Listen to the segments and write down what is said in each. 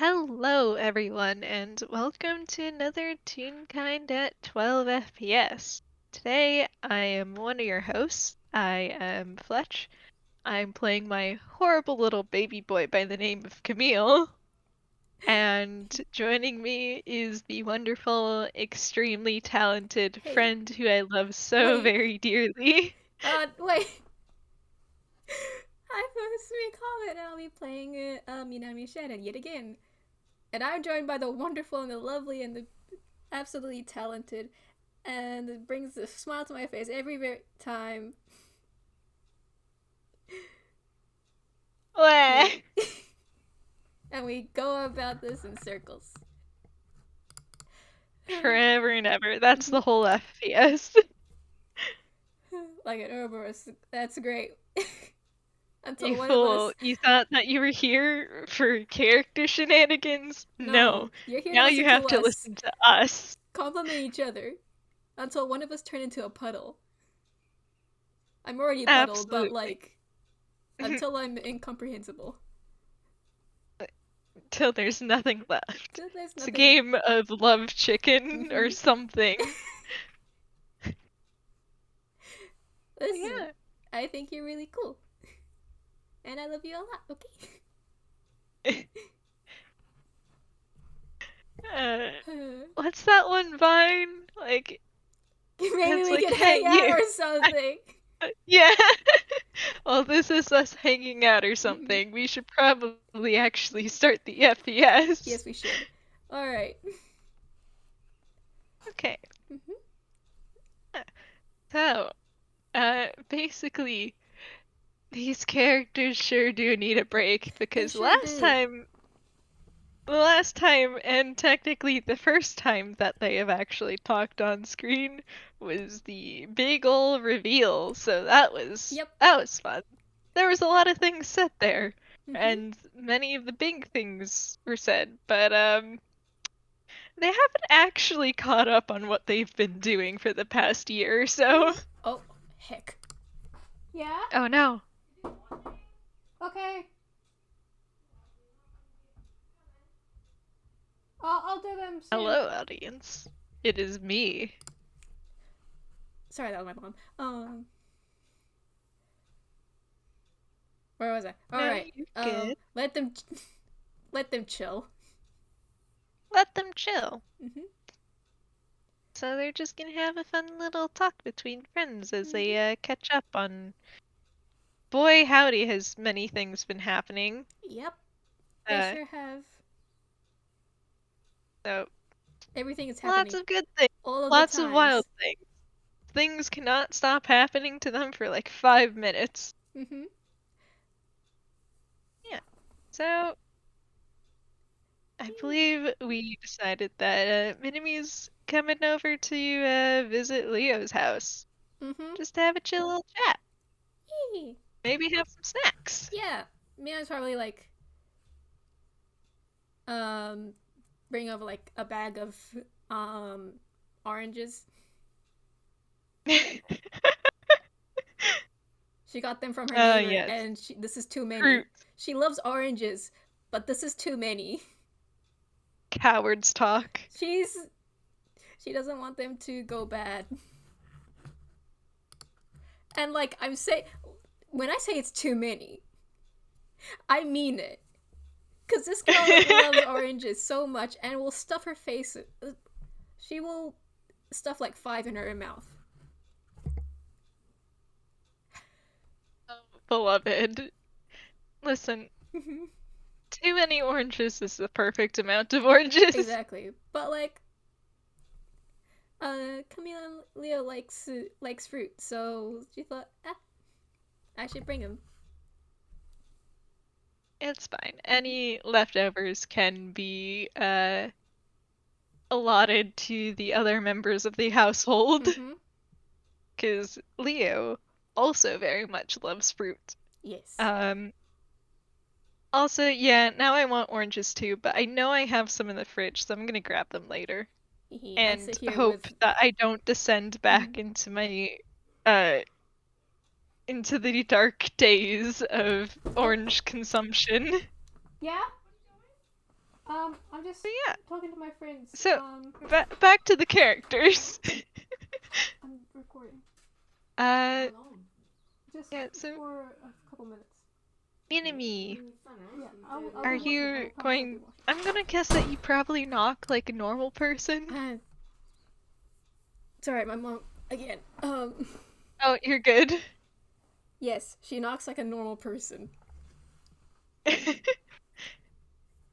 Hello, everyone, and welcome to another Toonkind at 12 FPS. Today, I am one of your hosts. I am Fletch. I'm playing my horrible little baby boy by the name of Camille. And joining me is the wonderful, extremely talented Hey, friend who I love so wait. very dearly. Wait. I'm supposed to be Comet, and I'll be playing Minami Shannon yet again. And I'm joined by the wonderful and the lovely and the absolutely talented, and it brings a smile to my face every time. Wah. And we go about this in circles. Forever and ever. That's the whole FPS. Like an Ouroboros. That's great. Until You one of fool. us. You thought that you were here for character shenanigans? No, No. you're here to Now you listen have to to us listen to us. compliment each other. Until one of us turn into a puddle. I'm already a puddle, but Absolutely. like, until I'm incomprehensible. Till there's nothing left. Till there's It's a nothing. game of love chicken or something. Listen, Yeah. I think you're really cool. And I love you a lot, okay? uh, what's that one vine? Like, Maybe it's we like, can hey, hang out you. or something. Yeah. Well, this is us hanging out or Mhm. something. We should probably actually start the FPS. Yes, we should. Alright. Okay. Mhm. So, basically, these characters sure do need a break They because sure do. the last time, and technically the first time that they have actually talked on screen was the big ol' reveal. So Yep. that was fun. There was a lot of things said there, Mhm. and many of the big things were said, but they haven't actually caught up on what they've been doing for the past year or so. Oh, heck. Yeah? Oh no. Okay. I'll do them soon. Hello, audience. It is me. Sorry, that was my mom. Where was I? No, Alright. you're good. Let them. Let them chill. Let them chill. Mhm. So they're just gonna have a fun little talk between friends as Mhm. they catch up on. Boy, howdy, has many things been happening. Yep. They Uh, sure have. so Everything is lots happening of good things, all of the lots of wild times. things. Things cannot stop happening to them for like 5 minutes. Mhm. Yeah. So I believe we decided that Minami's coming over to visit Leo's house, Mhm. just to have a chill little chat. Yay. Maybe have some snacks. Yeah. Mia's probably like um bring over like a bag of um oranges. She got them from her neighbor Yes. and this is too many. Fruit. She loves oranges, but this is too many. Cowards talk. She's she doesn't want them to go bad. And like I'm saying when I say it's too many, I mean it. Cause this girl loves oranges so much and will stuff her face. She will stuff like 5 in her mouth. Beloved. Listen, too many oranges is the perfect amount of oranges. Exactly. But like, Camille and Leo likes fruit, so she thought, I should bring him. It's fine. Mm-hmm. Any leftovers can be allotted to the other members of the household. Mm-hmm. Because Leo also very much loves fruit. Yes. Um, Also, yeah, now I want oranges too, but I know I have some in the fridge, so I'm gonna grab them later. I And sit here hope with. that I don't descend Mhm. back into my uh into the dark days of Oh, orange consumption. yeah. I'm just yeah. talking to my friends. So back to the characters. I'm recording. uh, Just yeah. So for a couple minutes. Minami, Yeah, I'll are be watching. you I promise I'll be going? watching. I'm gonna guess that you probably knock like a normal person. It's alright, my mom again. Oh, you're good. Yes, she knocks like a normal person.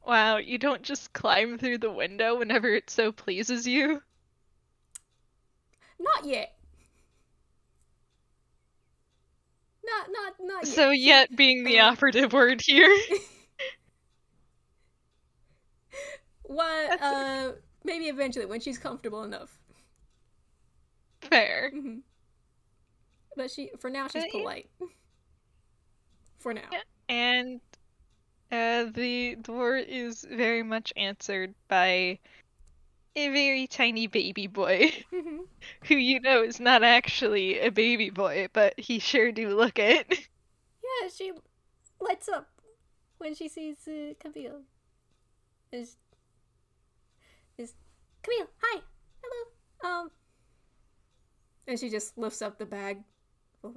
Wow, you don't just climb through the window whenever it so pleases you. Not yet. Not yet. So She yet being the operative word here. what That's maybe eventually when she's comfortable enough. fair. Mm-hmm. But for now she's But polite. For now. yeah. And the door is very much answered by a very tiny baby boy, Mm-hmm. who you know is not actually a baby boy, but he sure do look it. Yeah, she lights up when she sees Camille. Is Camille? Hi, hello. And she just lifts up the bag. Oh,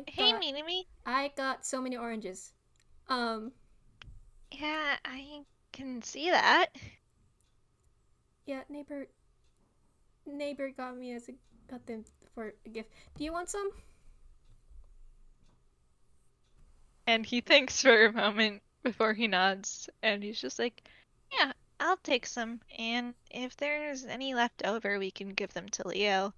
hey, Minami. I got so many oranges. Yeah, I can see that. Yeah, neighbor got them for a gift. Do you want some? And he thinks for a moment before he nods, and he's just like, yeah, I'll take some, and if there's any left over, we can give them to Leo.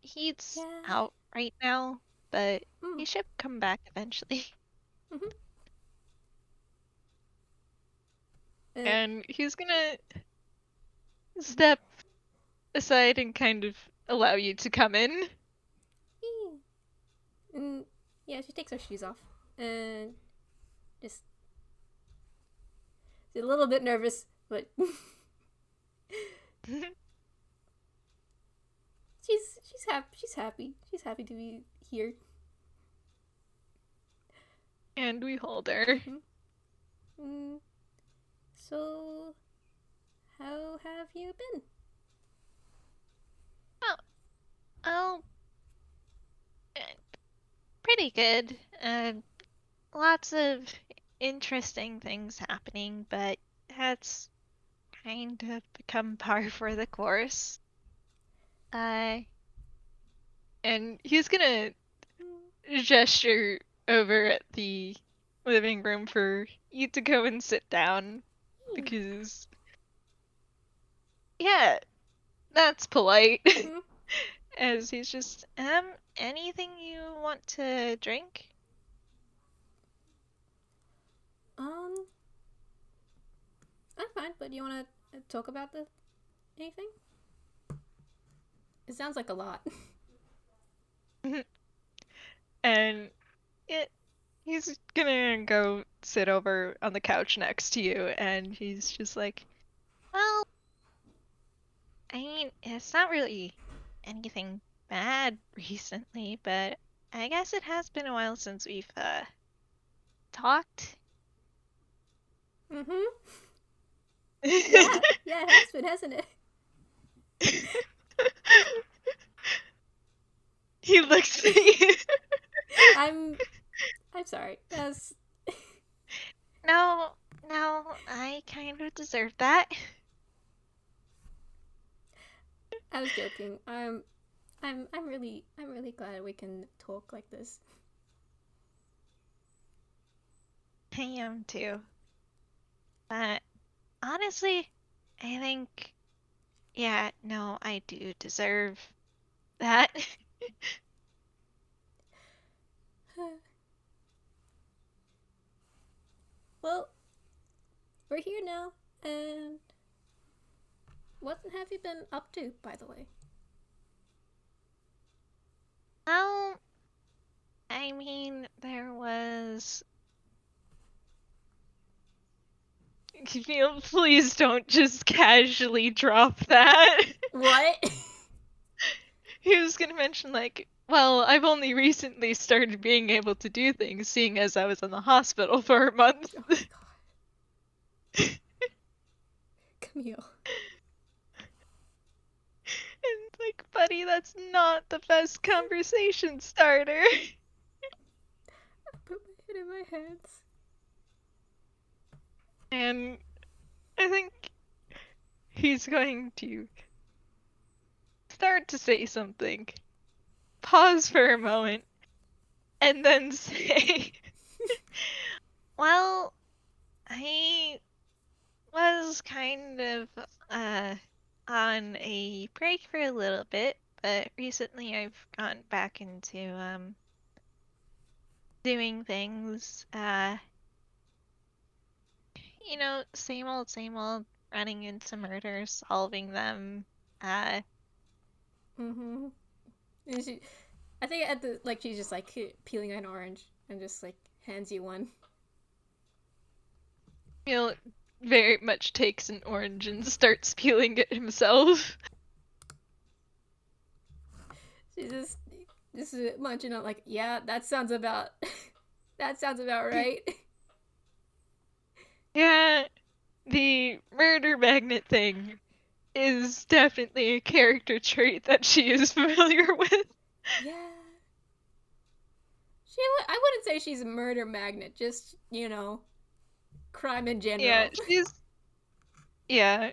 He's Yeah. out right now, but Mm. he should come back eventually. Mhm. And he's gonna step aside and kind of allow you to come in. Yeah, she takes her shoes off and just she's a little bit nervous, but she's happy. She's happy to be here. And we hold her. Mm. So, how have you been? Oh, pretty good. Lots of interesting things happening, but that's kind of become par for the course. Uh, and he's gonna gesture over at the living room for you to go and sit down because, yeah, that's polite. As he's just, anything you want to drink? Um, I'm fine, but you want to talk about anything? It sounds like a lot. And he's gonna go sit over on the couch next to you, and he's just like, well, I mean, it's not really anything bad recently, but I guess it has been a while since we've, talked. Mm-hmm. Yeah, yeah, it has been, hasn't it? He looks at you. I'm sorry. No, I kind of deserve that. I was joking. I'm really glad we can talk like this. I am too. But honestly, I think, yeah, no, I do deserve that. Well, we're here now, and what have you been up to, by the way? Well, I mean, there was. Camille, please don't just casually drop that. What? He was gonna mention, like, Well, I've only recently started being able to do things, seeing as I was in the hospital for a month. Oh my god. Camille. And like, buddy, that's not the best conversation starter. I put my head in my hands. And I think he's going to start to say something, pause for a moment, and then say, well, I was kind of on a break for a little bit, but recently I've gone back into doing things. Same old, running into murders, solving them. Uh, Mm-hmm. And I think at the like she's just like peeling an orange and just like hands you one. Emil very much takes an orange and starts peeling it himself. She's just munching on like, yeah, that sounds about that sounds about right. Yeah, the murder magnet thing is definitely a character trait that she is familiar with. Yeah. I wouldn't say she's a murder magnet, just, crime in Yeah, general. yeah,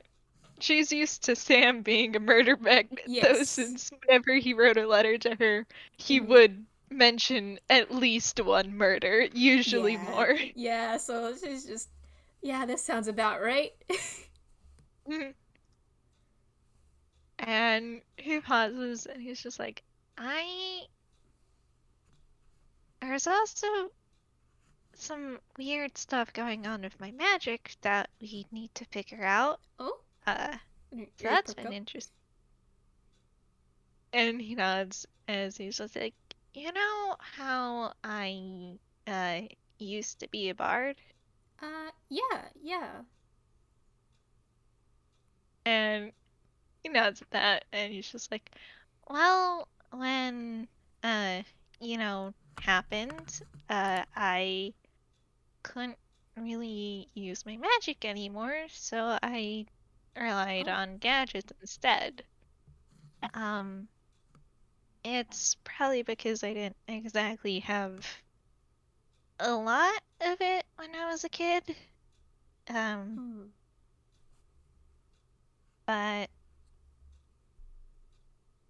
she's used to Sam being a murder magnet, though, Yes. since whenever he wrote a letter to her, he Mm-hmm. would mention at least one murder, usually Yeah. more. Yeah, so she's just, yeah, this sounds about right. And he pauses and he's just like, I. There's also some weird stuff going on with my magic that we need to figure out. Oh, Uh, your so ears that's perked been up. interesting. And he nods as he's just like, you know how I uh used to be a bard? Yeah, yeah. And he nods at that and he's just like, well, when uh happened, I couldn't really use my magic anymore, so I relied Oh, on gadgets instead. Um, it's probably because I didn't exactly have a lot of it when I was a kid. Um, hmm. but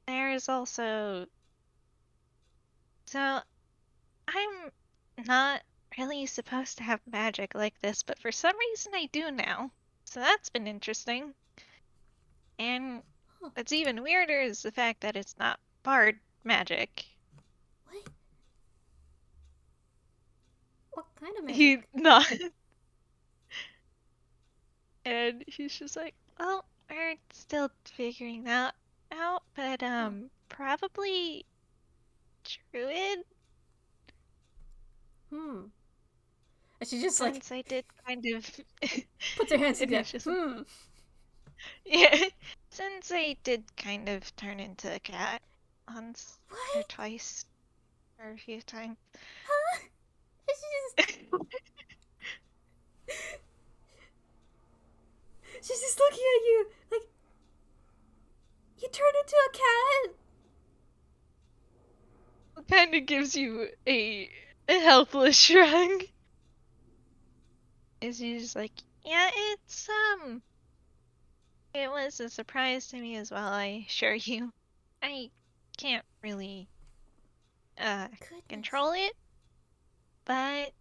there's also, so I'm not really supposed to have magic like this, but for some reason I do now. So that's been interesting. And Huh. what's even weirder is the fact that it's not bard magic. What? What kind of He magic? not, and he's just like, well, we're still figuring that out, but Huh. probably druid, Hmm. And she just like since I did kind of, puts her hands and together. he's just like, Hmm. yeah, since I did kind of turn into a cat once or What? twice or a few times. Huh? And she's just looking at you like you turned into a cat. Kind of gives you a helpless shrug. Is he just like, yeah, it was a surprise to me as well, I assure you. I can't really uh Goodness. control it, but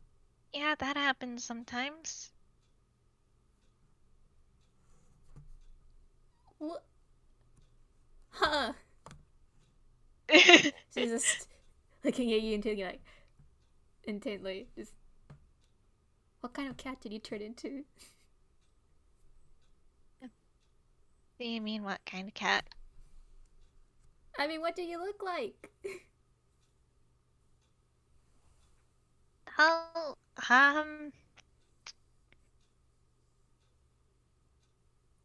yeah, that happens sometimes. What? Huh? She's just looking at you intently. Just what kind of cat did you turn into? Do you mean what kind of cat? I mean, what do you look like? Oh,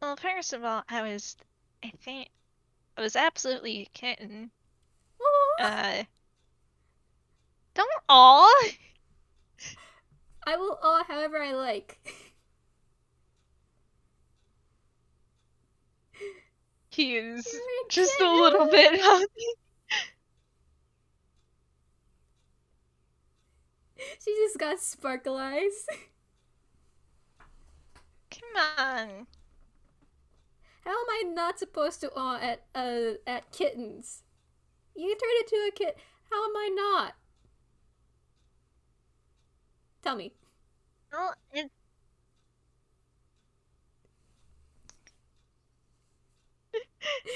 well, first of all, I think I was absolutely a kitten. don't all. I will awe however I like. He is You're a just a little bit kitten. healthy. She just got sparkle eyes. Come on. How am I not supposed to awe at kittens? You turned into a kid. How am I not? Tell me. Well,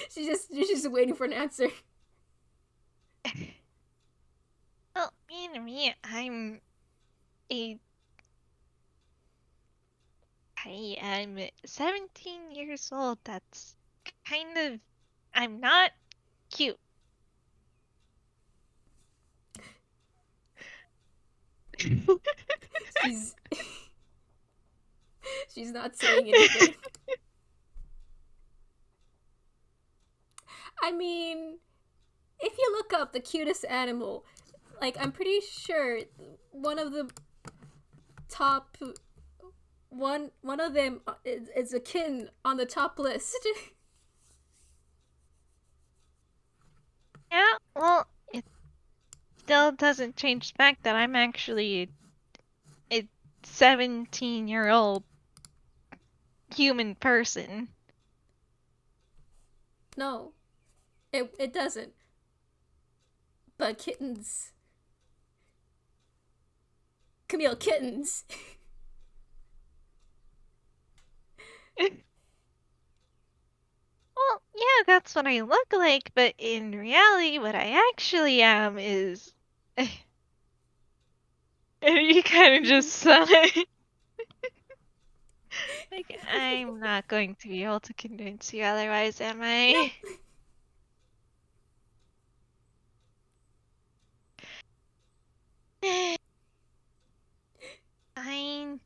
She's just waiting for an answer. well, me, I'm a I am 17 years old. That's kind of. I'm not cute. She's she's not saying anything. I mean, if you look up the cutest animal, like I'm pretty sure one of the top one of them is a kitten on the top list. Yeah, well, it still doesn't change the fact that I'm actually a 17-year-old human person. No, it doesn't. But kittens, Camille, kittens. Well, yeah, that's what I look like, but in reality, what I actually am is. And you kind of just sigh. Like, I'm not going to be able to convince you otherwise, am I? Nope. Fine.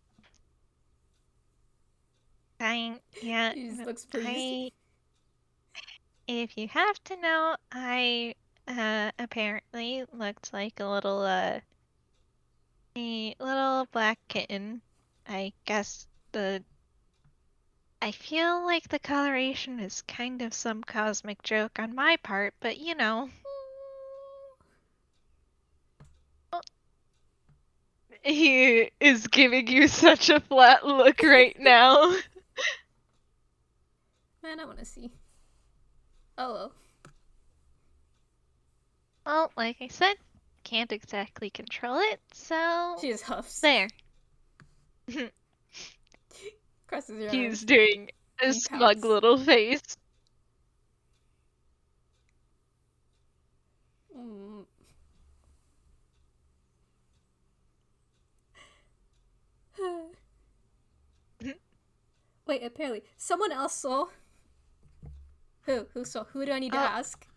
Fine. Yeah. She just looks pleased. If you have to know, I apparently looked like a little black kitten. I guess I feel like the coloration is kind of some cosmic joke on my part, but you know. He is giving you such a flat look right now. Man, I want to see. Oh well. Well, like I said, can't exactly control it, so She just huffs. there. Crosses her He's arms. doing a And smug pouts. little face. Mm. Wait, apparently someone else saw. Who? Who saw? Who do I need to Oh, ask?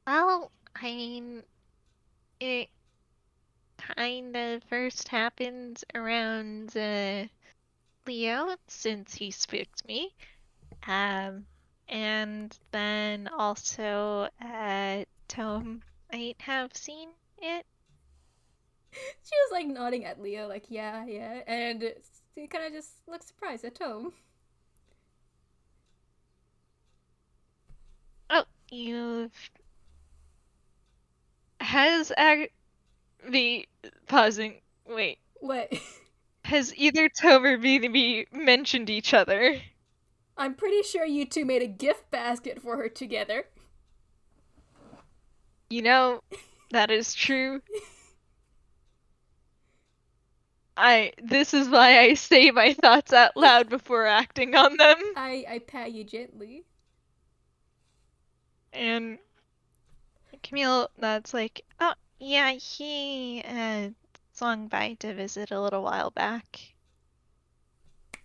well, I mean, it kind of first happened around Leo, since he spooked me. Um, and then also Tom might have seen it. She was like nodding at Leo, like yeah, yeah, and he kind of just looked surprised at Tom. Oh, you've has ag- the pausing. Wait, What? has either Tom or BB mentioned each other? I'm pretty sure you two made a gift basket for her together. You know, that is true. This is why I say my thoughts out loud before acting on them. I pat you gently. And Camille, that's like, oh yeah, he swung by to visit a little while back.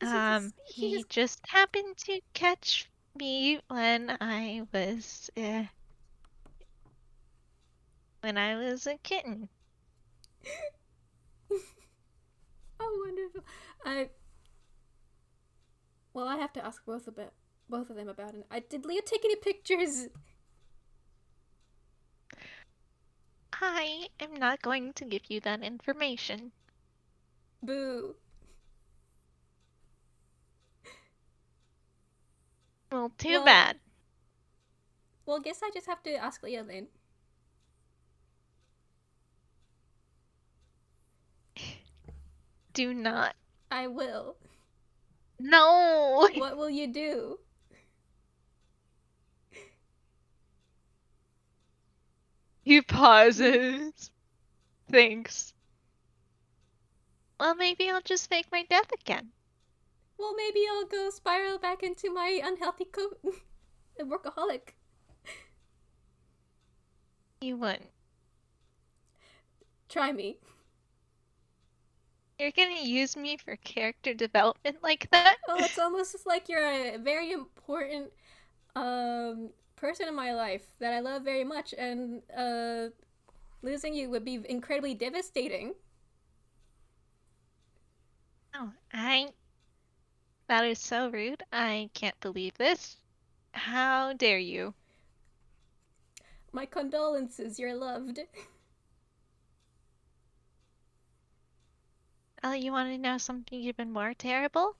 She He just just happened to catch me when I was a kitten. oh wonderful. I well, I have to ask both a bit. Both of them about it. Did Leah take any pictures? I am not going to give you that information. Boo. Well, too Well, bad. well, guess I just have to ask Leah then. Do not. I will. No! What will you do? He pauses. Thinks. Well, maybe I'll just fake my death again. Well, maybe I'll go spiral back into my unhealthy workaholic. You wouldn't. Try me. You're gonna use me for character development like that? Oh, it's almost like you're a very important person in my life that I love very much, and losing you would be incredibly devastating. Oh, that is so rude. I can't believe this. How dare you? My condolences, you're loved. Oh, you want to know something even more terrible?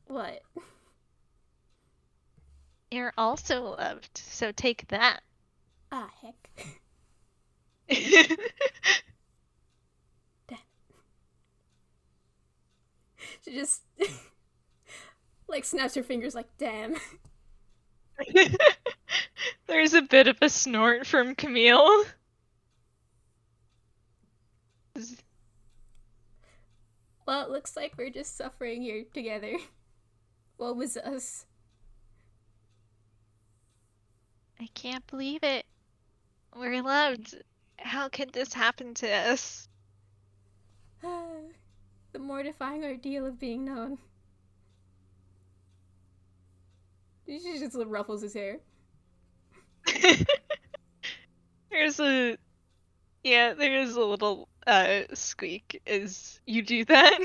What? You're also loved, so take that. Ah, heck. Damn. She just like snaps her fingers like, damn. There's a bit of a snort from Camille. Well, it looks like we're just suffering here together. What was us? I can't believe it. We're loved. How could this happen to us? The mortifying ordeal of being known. She just ruffles his hair. There's a there's a little squeak as you do that.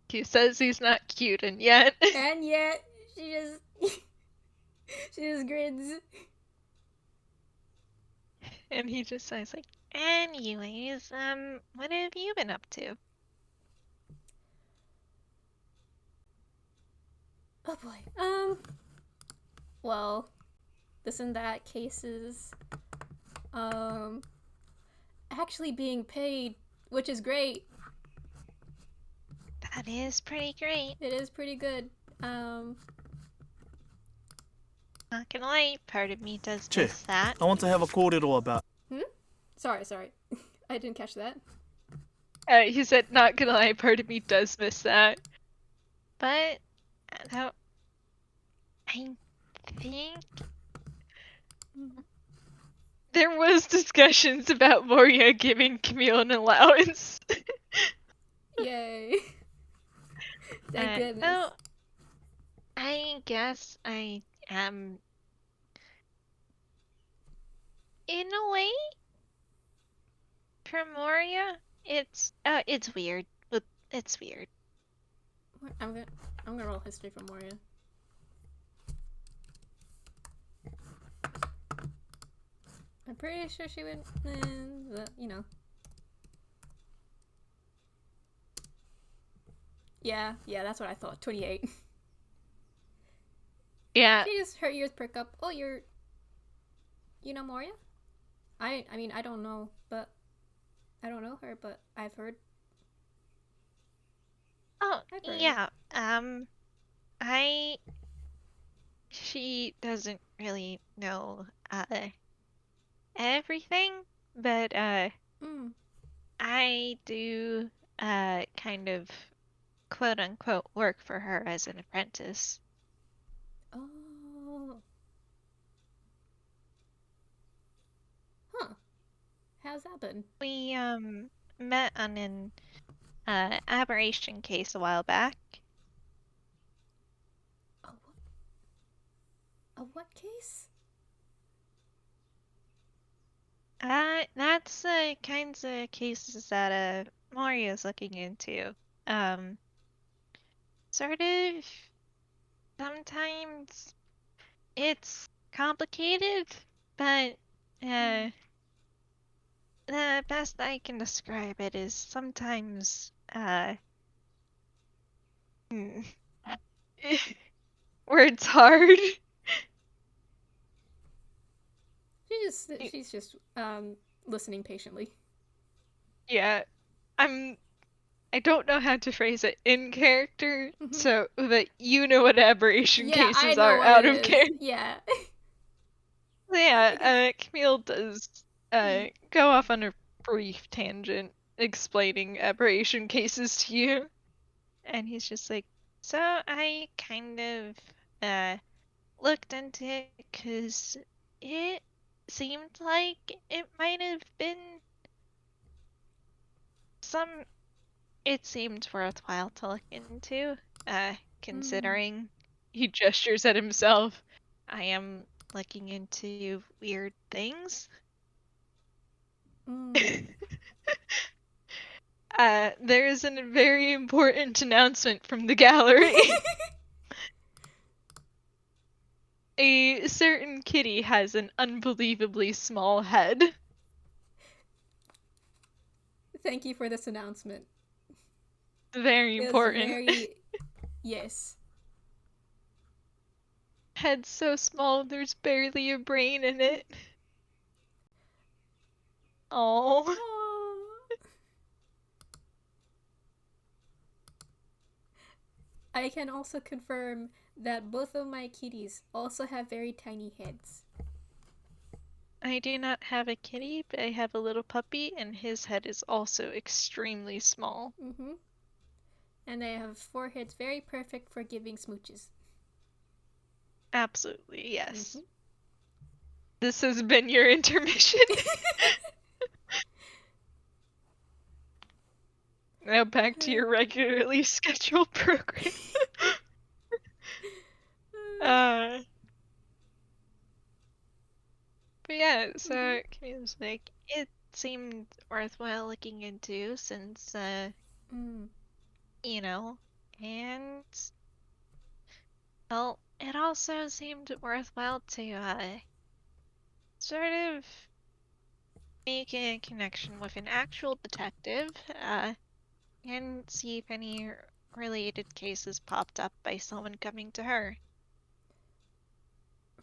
He says he's not cute, and yet And yet, she just she just grins. and he just says like, anyways, what have you been up to? Oh boy. Well, this and that cases. Um, actually being paid, which is great. That is pretty great. It is pretty good. Not gonna lie, part of me does miss that. I want to have a corridor about. Sorry. I didn't catch that. He said, not gonna lie, part of me does miss that. But, I think there was discussions about Moria giving Camille an allowance. Yay. Thank goodness. Oh, I guess I am, in a way, for Moria. It's weird. It's weird. I'm gonna roll history for Moria. I'm pretty sure she would, you know. Yeah, that's what I thought. 28. Yeah. She just, her ears prick up. Oh, you know Moria? I mean, I don't know her, but I've heard. Oh, I've heard yeah. She doesn't really know everything, but I do kind of quote unquote work for her as an apprentice. Oh. Huh. How's that been? We met on an aberration case a while back. A what case? That's the kinds of cases that Moria's looking into. sort of, sometimes it's complicated, but the best I can describe it is sometimes, hmm, words hard. She's just listening patiently. Yeah, I'm I don't know how to phrase it in character, Mhm. so that you know what aberration Yeah, I cases know are what out it of is. character. Yeah. Like it's Yeah, Camille does mm, go off on a brief tangent explaining aberration cases to you, and he's just like, so I kind of uh looked into it because it seemed like it might have been some it seemed worthwhile to look into, mm, considering he gestures at himself. I am looking into weird things. mm. There is a very important announcement from the gallery. A certain kitty has an unbelievably small head. Thank you for this announcement. Very It's important. very yes. Head so small there's barely a brain in it. Oh. Aww. I can also confirm that both of my kitties also have very tiny heads. I do not have a kitty, but I have a little puppy, and his head is also extremely small. Mm-hmm. And they have foreheads very perfect for giving smooches. Absolutely, Mm-hmm. yes. This has been your intermission. Now back to your regularly scheduled program. uh, but yeah, Mm-hmm. so Camille's like, it seemed worthwhile looking into since, Mm. you know, and, well, it also seemed worthwhile to, sort of make a connection with an actual detective, and see if any related cases popped up by someone coming to her.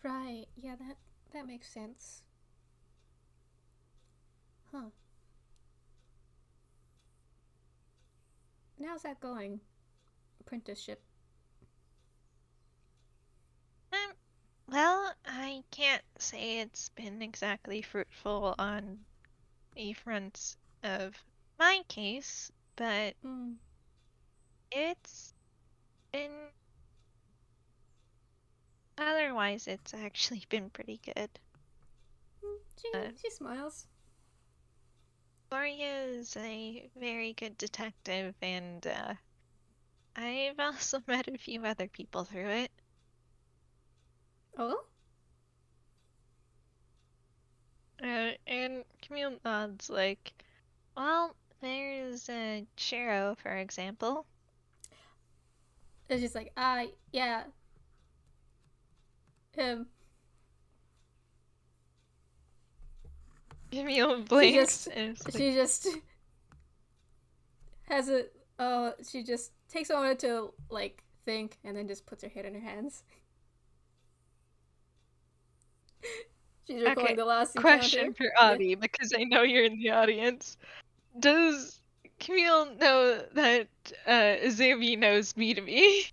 Right. Yeah, that makes sense. Huh. And how's that going? Apprenticeship. Um, well, I can't say it's been exactly fruitful on the front of my case, but Mm. it's been otherwise it's actually been pretty good. Mm. She Uh, she smiles. Gloria is a very good detective, and I've also met a few other people through it. Oh. And Camille nods like, well, there's Shiro, for example. It's just like yeah him. Camille She blinks just and it's like, she just has a she just takes a moment to like think and then just puts her head in her hands. She's recalling okay, the last encounter. question for Yeah. Avi, because I know you're in the audience. Does Camille know that Izumi knows me to be?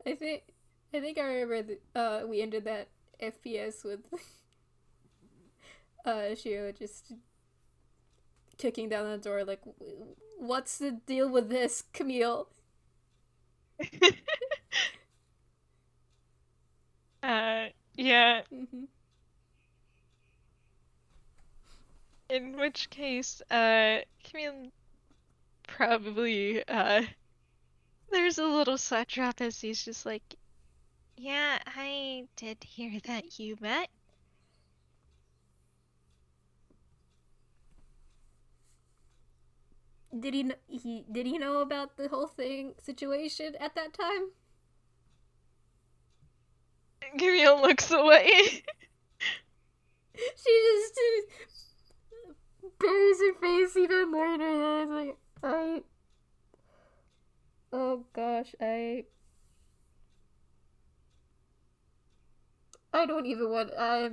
I think I think I remember we ended that FPS with Shio just kicking down the door like what's the deal with this, Camille? uh, yeah, Mm-hmm. in which case, Camille probably, there's a little sweat drop as he's just like, yeah, I did hear that you met. did he know about the whole thing situation at that time? Camille looks away. She just buries her face even more in her hands. Like, oh gosh, I don't even want. Oh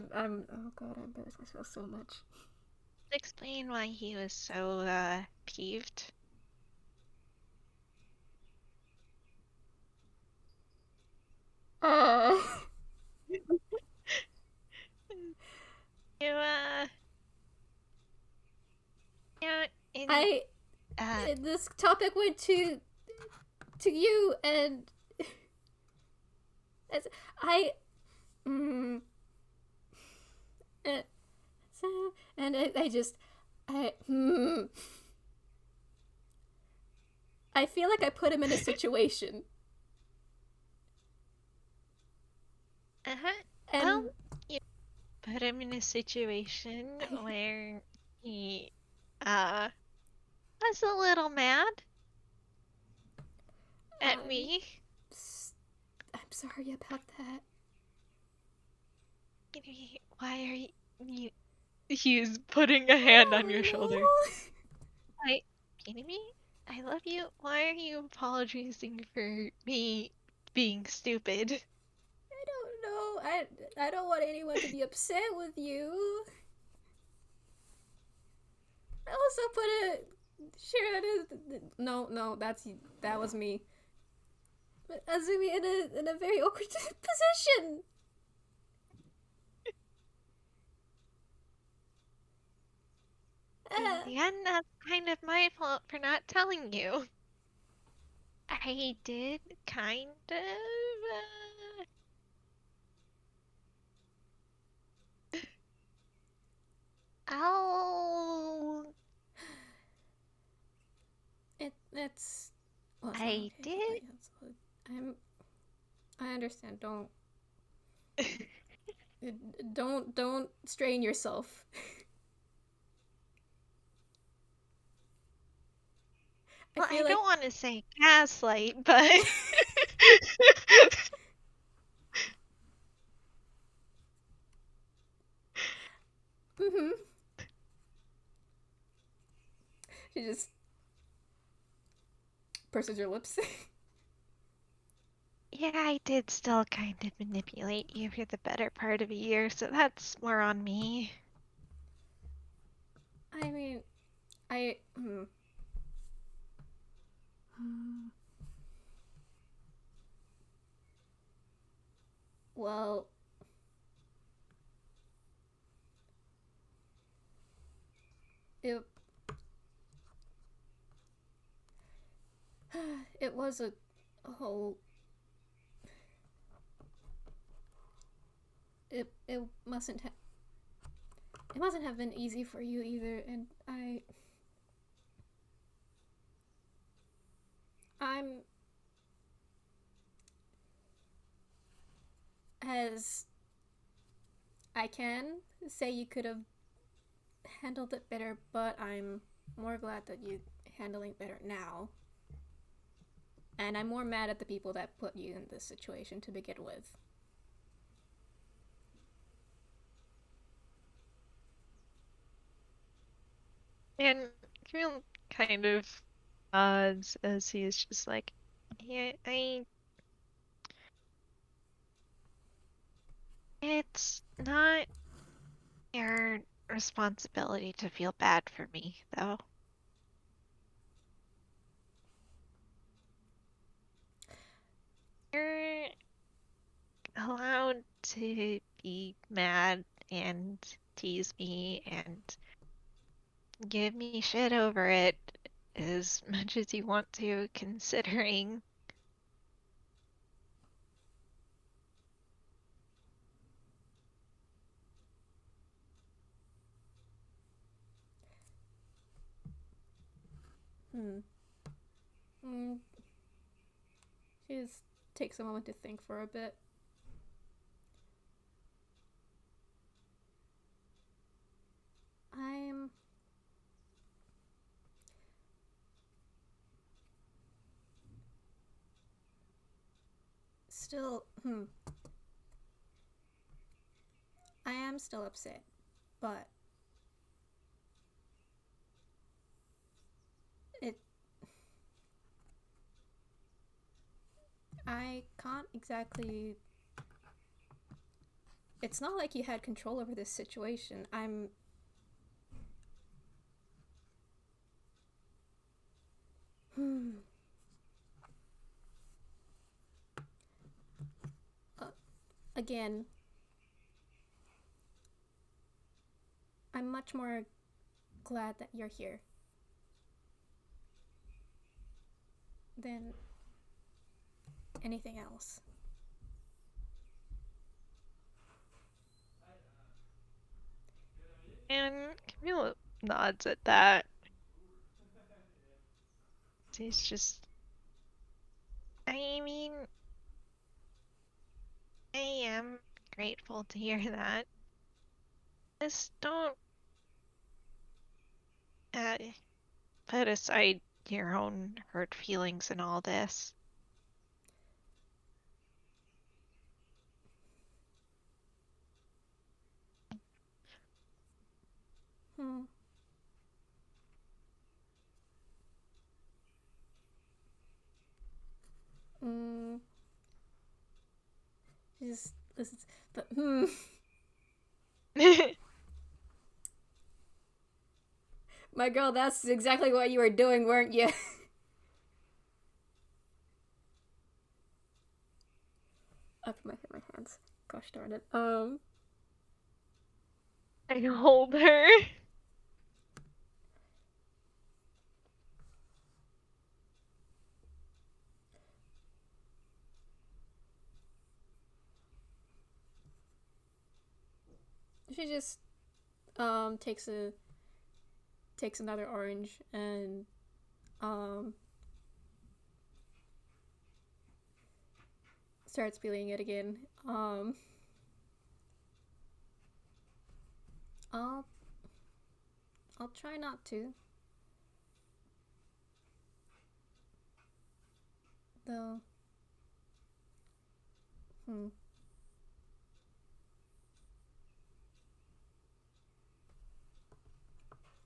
god, I embarrass myself so much. Explain why he was so, peeved. Uh, You, yeah, in, I. This topic went to you, and as I. Mm, uh, so, and I just. I. I feel like I put him in a situation. uh-huh. Well, And you put him in a situation I, where he, uh, was a little mad at I'm, me. I'm sorry about that. Why are you, he's putting a hand on your shoulder. I I, kidding me? I love you. Why are you apologizing for me being stupid? don't know. I don't want anyone to be upset with you. I also put a no, that was me. But Azumi in a very awkward position. In the end, that's kind of my fault for not telling you. I did kind of. I'll. It's well, it's not I okay to did. play outside. I understand. Don't strain yourself. I Well, I feel like don't want to say gaslight, but. mm-hmm. She just purses your lips. Yeah, I did still kind of manipulate you for the better part of a year, so that's more on me. I mean, I. Hmm. Well, it it was a whole. It mustn't have been easy for you either, and I'm as I can say you could have handled it better, but I'm more glad that you handling better now. And I'm more mad at the people that put you in this situation to begin with. And Kirill kind of nods as he is just like, yeah, it's not your responsibility to feel bad for me, though. You're allowed to be mad and tease me and give me shit over it as much as you want to, considering. Hmm. Mm. She just takes a moment to think for a bit. I'm still, I am still upset, but it, I can't exactly. It's not like you had control over this situation. Hmm. Uh, Again, I'm much more glad that you're here than anything else. And Camille nods at that. He's just, I mean, I am grateful to hear that. Just don't uh, put aside your own hurt feelings and all this. Hmm. Mm. Just, but My girl, that's exactly what you were doing, weren't you? I put my head in my hands. Gosh darn it. I hold her. She just takes another orange and um starts peeling it again. I'll I'll try not to. Though. Hmm.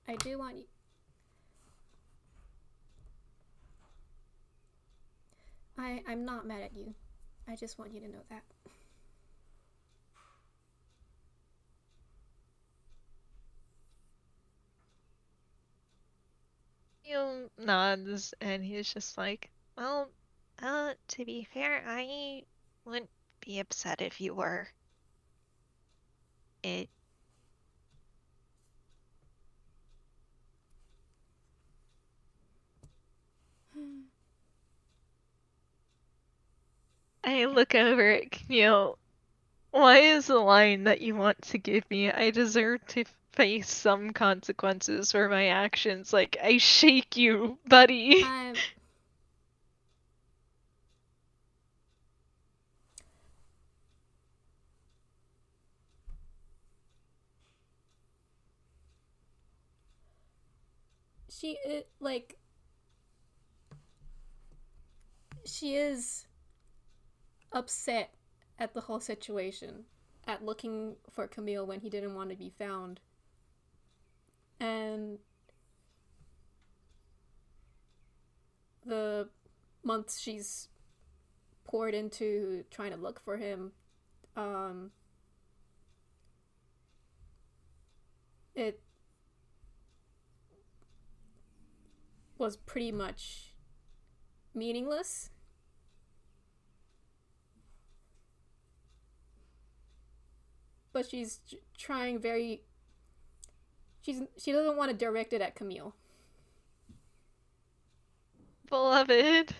I do want you. I'm not mad at you. I just want you to know that. Camille nods and he's just like, well, to be fair, I wouldn't be upset if you were. It I look over at Camille. Why is the line that you want to give me? I deserve to face some consequences for my actions. Like, I shake you, buddy. I'm. Like she is upset at the whole situation, at looking for Camille when he didn't want to be found, and the months she's poured into trying to look for him. Um, it was pretty much meaningless. But she's trying very. She doesn't want to direct it at Camille. Beloved.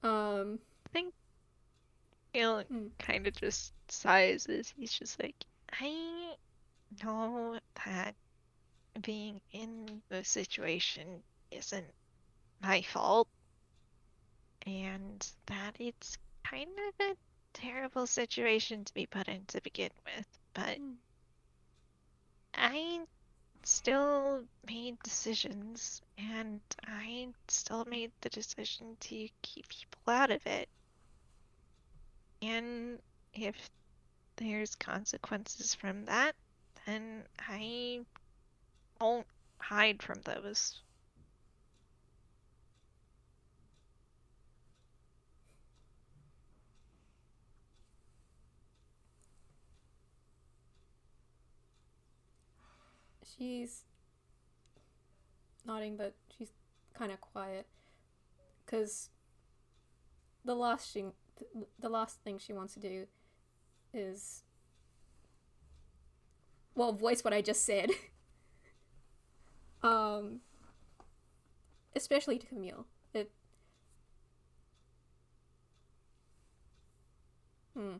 I think Camille Mm, kind of just sighs as he's just like, I know that being in the situation isn't my fault, and that it's kind of a terrible situation to be put in to begin with, but mm, I still made decisions, and I still made the decision to keep people out of it. And if there's consequences from that, then I won't hide from those. She's nodding, but she's kind of quiet because the the last thing she wants to do is, well, voice what I just said. um, Especially to Camille. It. Hmm.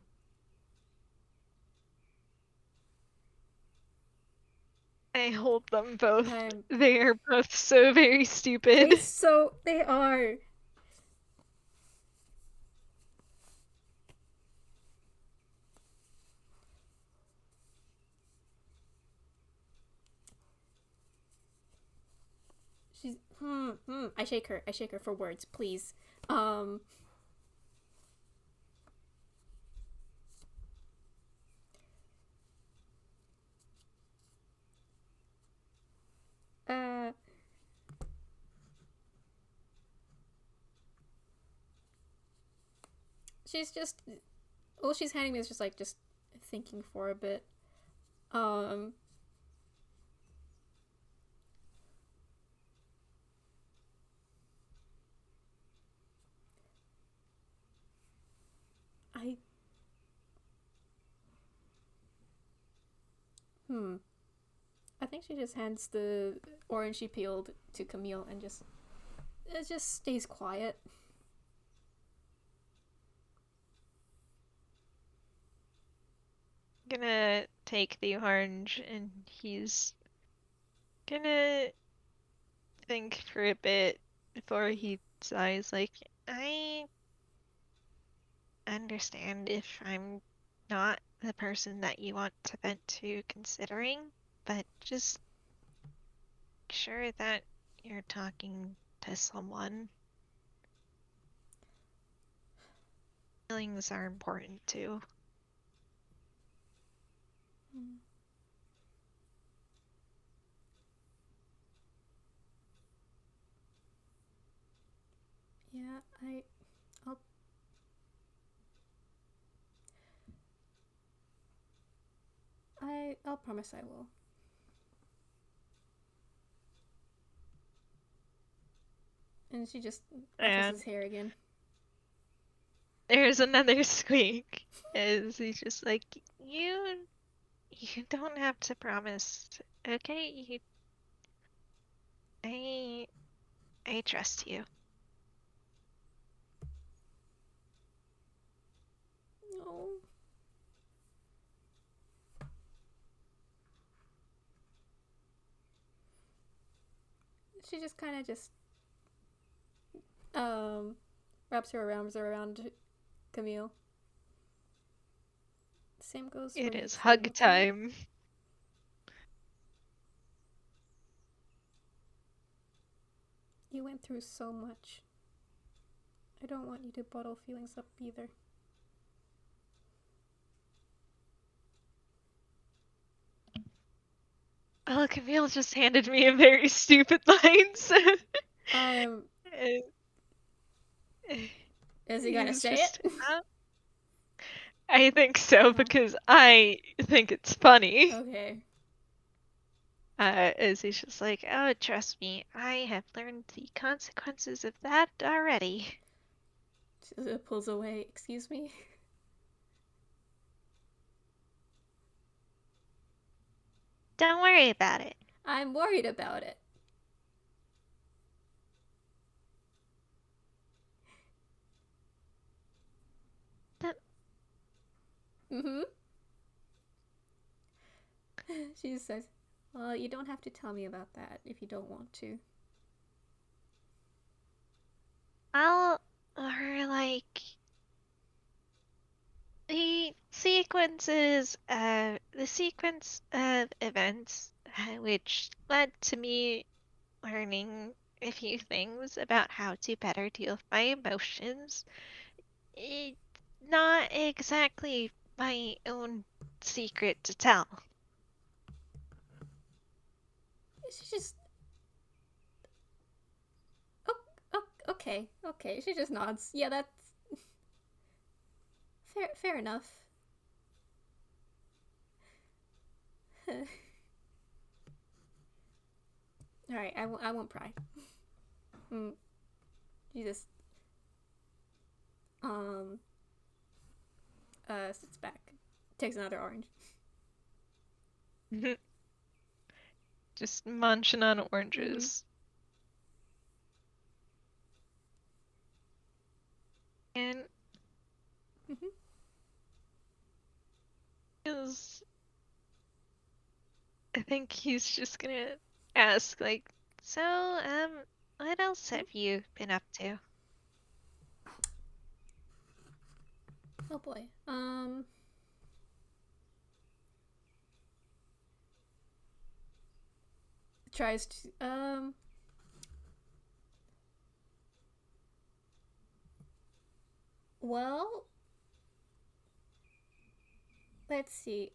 I hold them both. I'm. They are both so very stupid. They are. She's. I shake her. I shake her for words, please. Um. Uh. She's just. All she's handing me is just thinking for a bit. Um. I. Hmm. I think she just hands the orange she peeled to Camille and just it just stays quiet. Gonna take the orange, and he's gonna think for a bit before he sighs, like, I understand if I'm not the person that you want to vent to considering, but just make sure that you're talking to someone. Feelings are important too. Yeah, I'll I'll promise I will. And she just ruffles his And hair again. there's another squeak as he's just like, you don't have to promise, okay? I I trust you. No. She just kind of just um wraps her arms around Camille. Same goes for It you is too, hug okay? time. You went through so much. I don't want you to bottle feelings up either. Oh, Camille just handed me a very stupid line, so I'm. Is he gonna he's say just, it? I think so Oh, because I think it's funny. okay. As he's just like, oh, trust me, I have learned the consequences of that already. She pulls away. Excuse me. Don't worry about it. I'm worried about it. That, Mm-hmm. She says, "Well, you don't have to tell me about that if you don't want to." I'll, or like, the sequence of events which led to me learning a few things about how to better deal with my emotions. It's not exactly my own secret to tell. She just. Oh, oh, okay, okay. She just nods. Yeah, that's fair enough. All right, I won't pry. Mm, she just um sits back, takes another orange. Just munching on Mm-hmm. oranges. And Mm-hmm. is I think he's just gonna ask, like, so, what else Mm-hmm. have you been up to? Oh boy. Tries to well, let's see.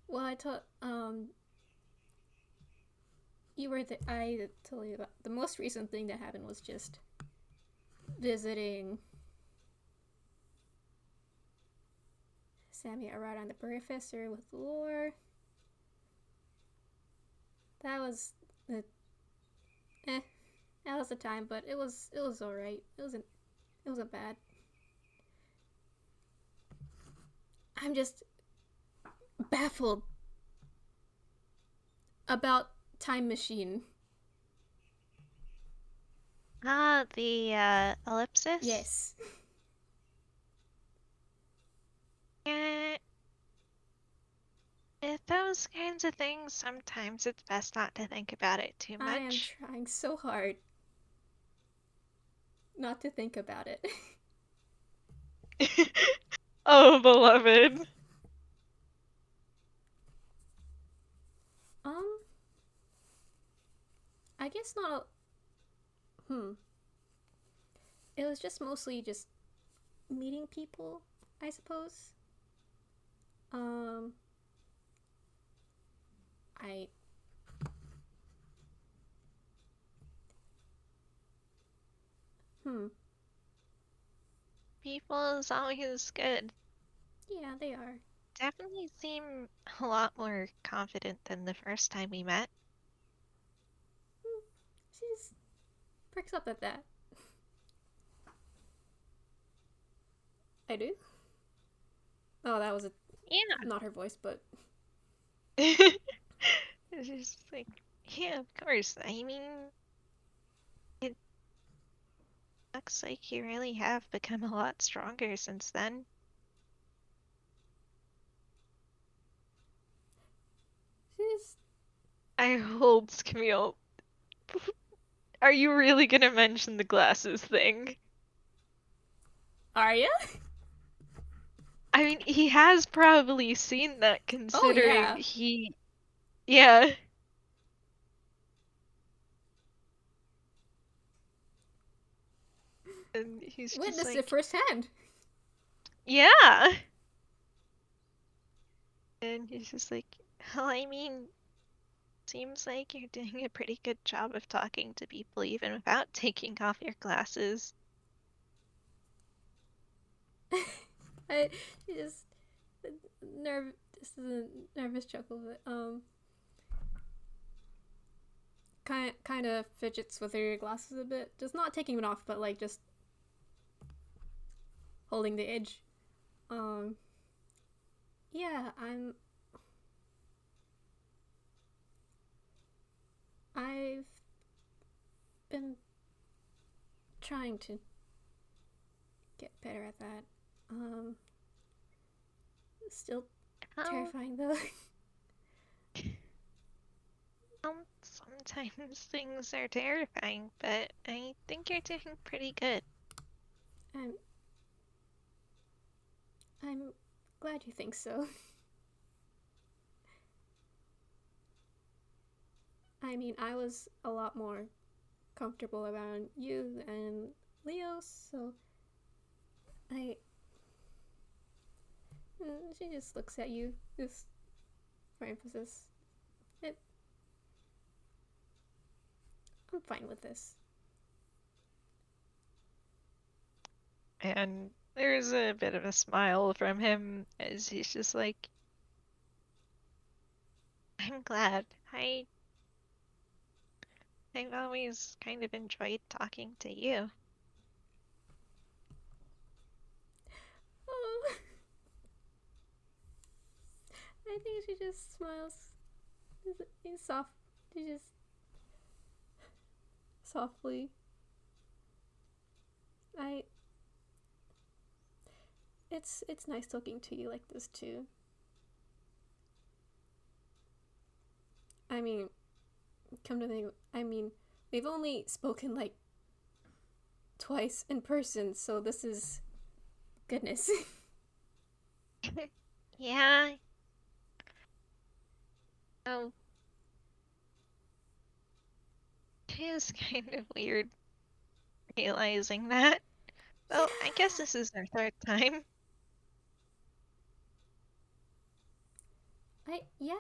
Well, I told you were the I told you about the most recent thing that happened was just visiting Sammy around on the professor with lore. That was the eh. That was the time, but it was all right. It wasn't bad. I'm just baffled about Time Machine. Ah, the, ellipsis? Yes. Yeah, with those kinds of things, sometimes it's best not to think about it too I am much. trying so hard not to think about it. Oh, beloved. um, I guess not. Hmm. It was just mostly just meeting people, I suppose. Um, I hmm. People is always good. Yeah, they are. Definitely seem a lot more confident than the first time we met. Hmm. She just perks up at that. I do. Oh, that was Yeah. not her voice, but It's just like, yeah, of course. I mean, it looks like you really have become a lot stronger since then. she's. I hope, Camille. Are you really gonna mention the glasses thing? Arya? I mean, he has probably seen that Oh considering yeah. he. Yeah. And he's just Witnessed it like, firsthand. yeah. And he's just like, well, I mean, seems like you're doing a pretty good job of talking to people even without taking off your glasses. I she just nerve. This is a nervous chuckle, but kind of fidgets with her glasses a bit. Just not taking them off, but like just holding the edge. Um, yeah, I've been trying to get better at that. Um, Still Well, terrifying though. sometimes things are terrifying, but I think you're doing pretty good. I'm I'm glad you think so. I mean, I was a lot more comfortable around you and Leo, so I. She just looks at you, just for emphasis. It, I'm fine with this. And there's a bit of a smile from him as he's just like, I'm glad. I've always kind of enjoyed talking to you. Oh, I think she just smiles. He's soft. She just softly. I. It's nice talking to you like this too. I mean, come to think, I mean, we've only spoken like twice in person, so this is goodness. Yeah. Oh, it is kind of weird realizing that. Well, I guess Yeah. this is our third time. Yeah.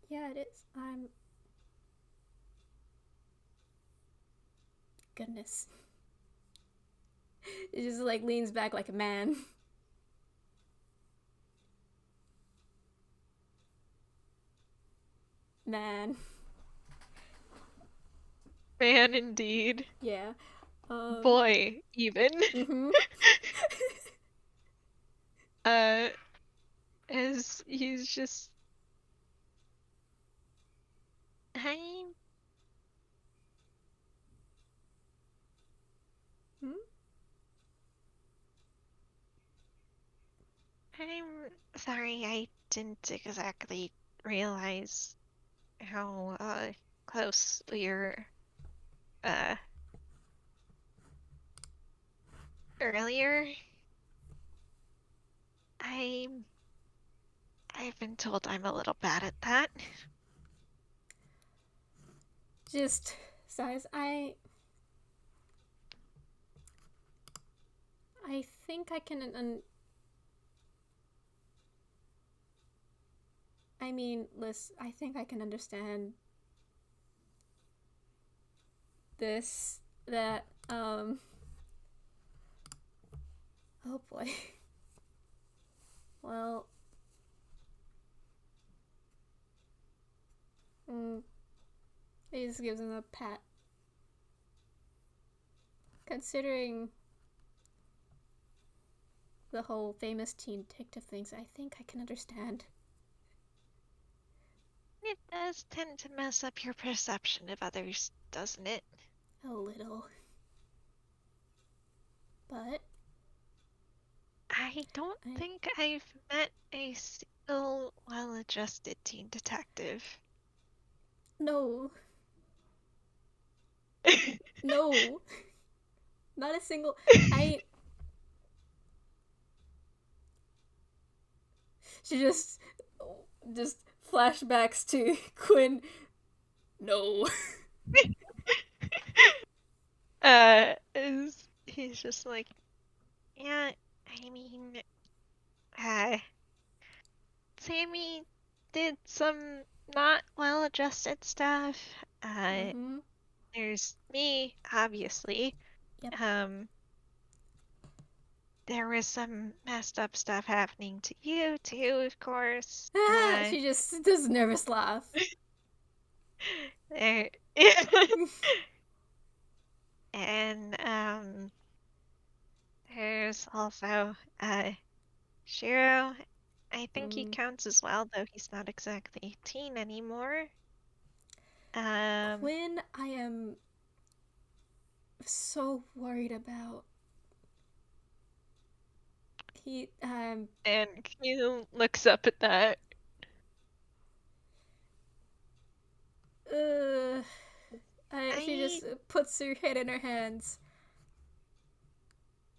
Yeah, it is. I'm goodness. It just like leans back like a man. Man. Man, indeed. Yeah. Um Boy, even. mhm. uh, as he's just, I'm, Hmm? I'm sorry, I didn't exactly realize how, close we were, uh, earlier. I'm, I've been told I'm a little bad at that. Just sighs. I think I can I mean, Liz, I think I can understand this that oh boy. Well, mm, he just gives him a pat. Considering the whole famous teen detective things, I think I can understand. It does tend to mess up your perception of others, doesn't it? A little. But I don't I think I've met a single well-adjusted teen detective. no. No. Not a single I she just flashbacks to Quinn. No. Is he's just like, yeah, I mean, uh, Sammy did some not well-adjusted stuff. Mhm. There's me, obviously. Yep. Um, there was some messed up stuff happening to you too, of course. Ah, she just does a nervous laugh. There, and there's also Shiro. I think he Mm. counts as well, though he's not exactly 18 anymore. Um, Quinn, I am so worried about. He and Q looks up at that. uh she I just puts her head in her hands.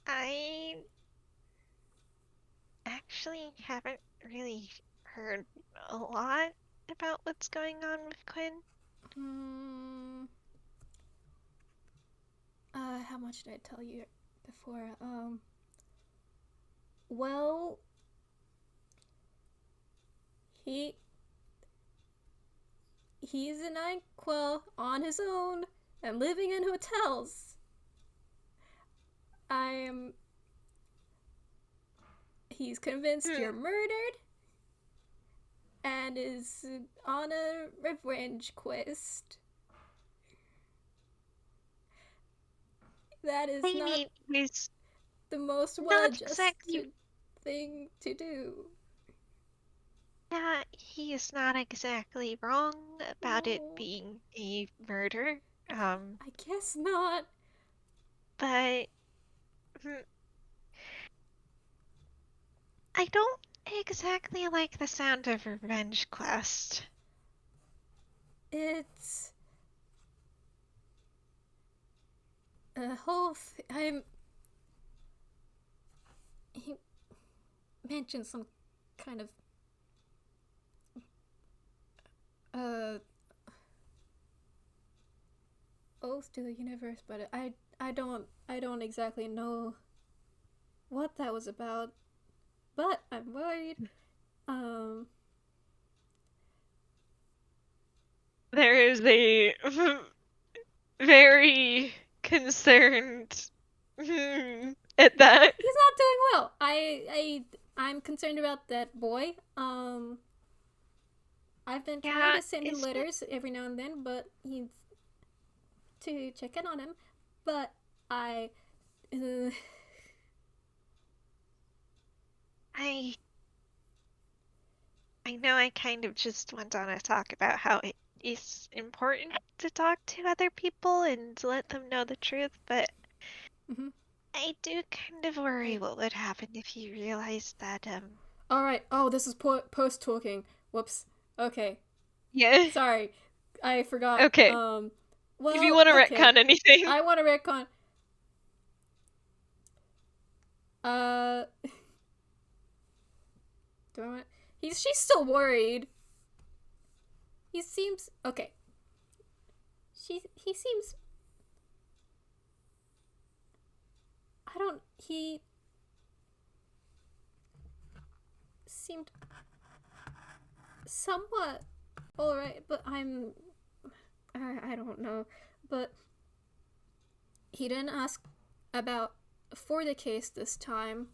I actually haven't really heard a lot about what's going on with Quinn. Hmm. How much did I tell you before? Well, he he's in Inkwell on his own and living in hotels. I am. He's convinced Hmm. you're murdered and is on a revenge quest. That is I not mean, he's the most well not exactly. adjusted thing to do. Yeah, he is not exactly wrong about it No, being a murder. I guess not. But hmm, I don't exactly like the sound of Revenge Quest. It's a whole. I'm. He mentioned some kind of uh oath to the universe, but I don't exactly know what that was about. But I'm worried. Um, There is a very concerned at that. he's not doing well. I'm concerned about that boy. I've been trying Yeah, to send him is it? letters every now and then, but he's to check in on him. But I, uh, I I know I kind of just went on a talk about how it is important to talk to other people and to let them know the truth, but mhm. I do kind of worry I. what would happen if you realized that All right. Oh, this is post talking. Whoops. Okay. yeah. Sorry, I forgot. Okay. If you Well, want to okay. retcon anything. I want to retcon. Uh, do I want? She's still worried. He seems okay. He seems. I don't. He seemed somewhat all right, but I'm. I don't know, but he didn't ask about for the case this time.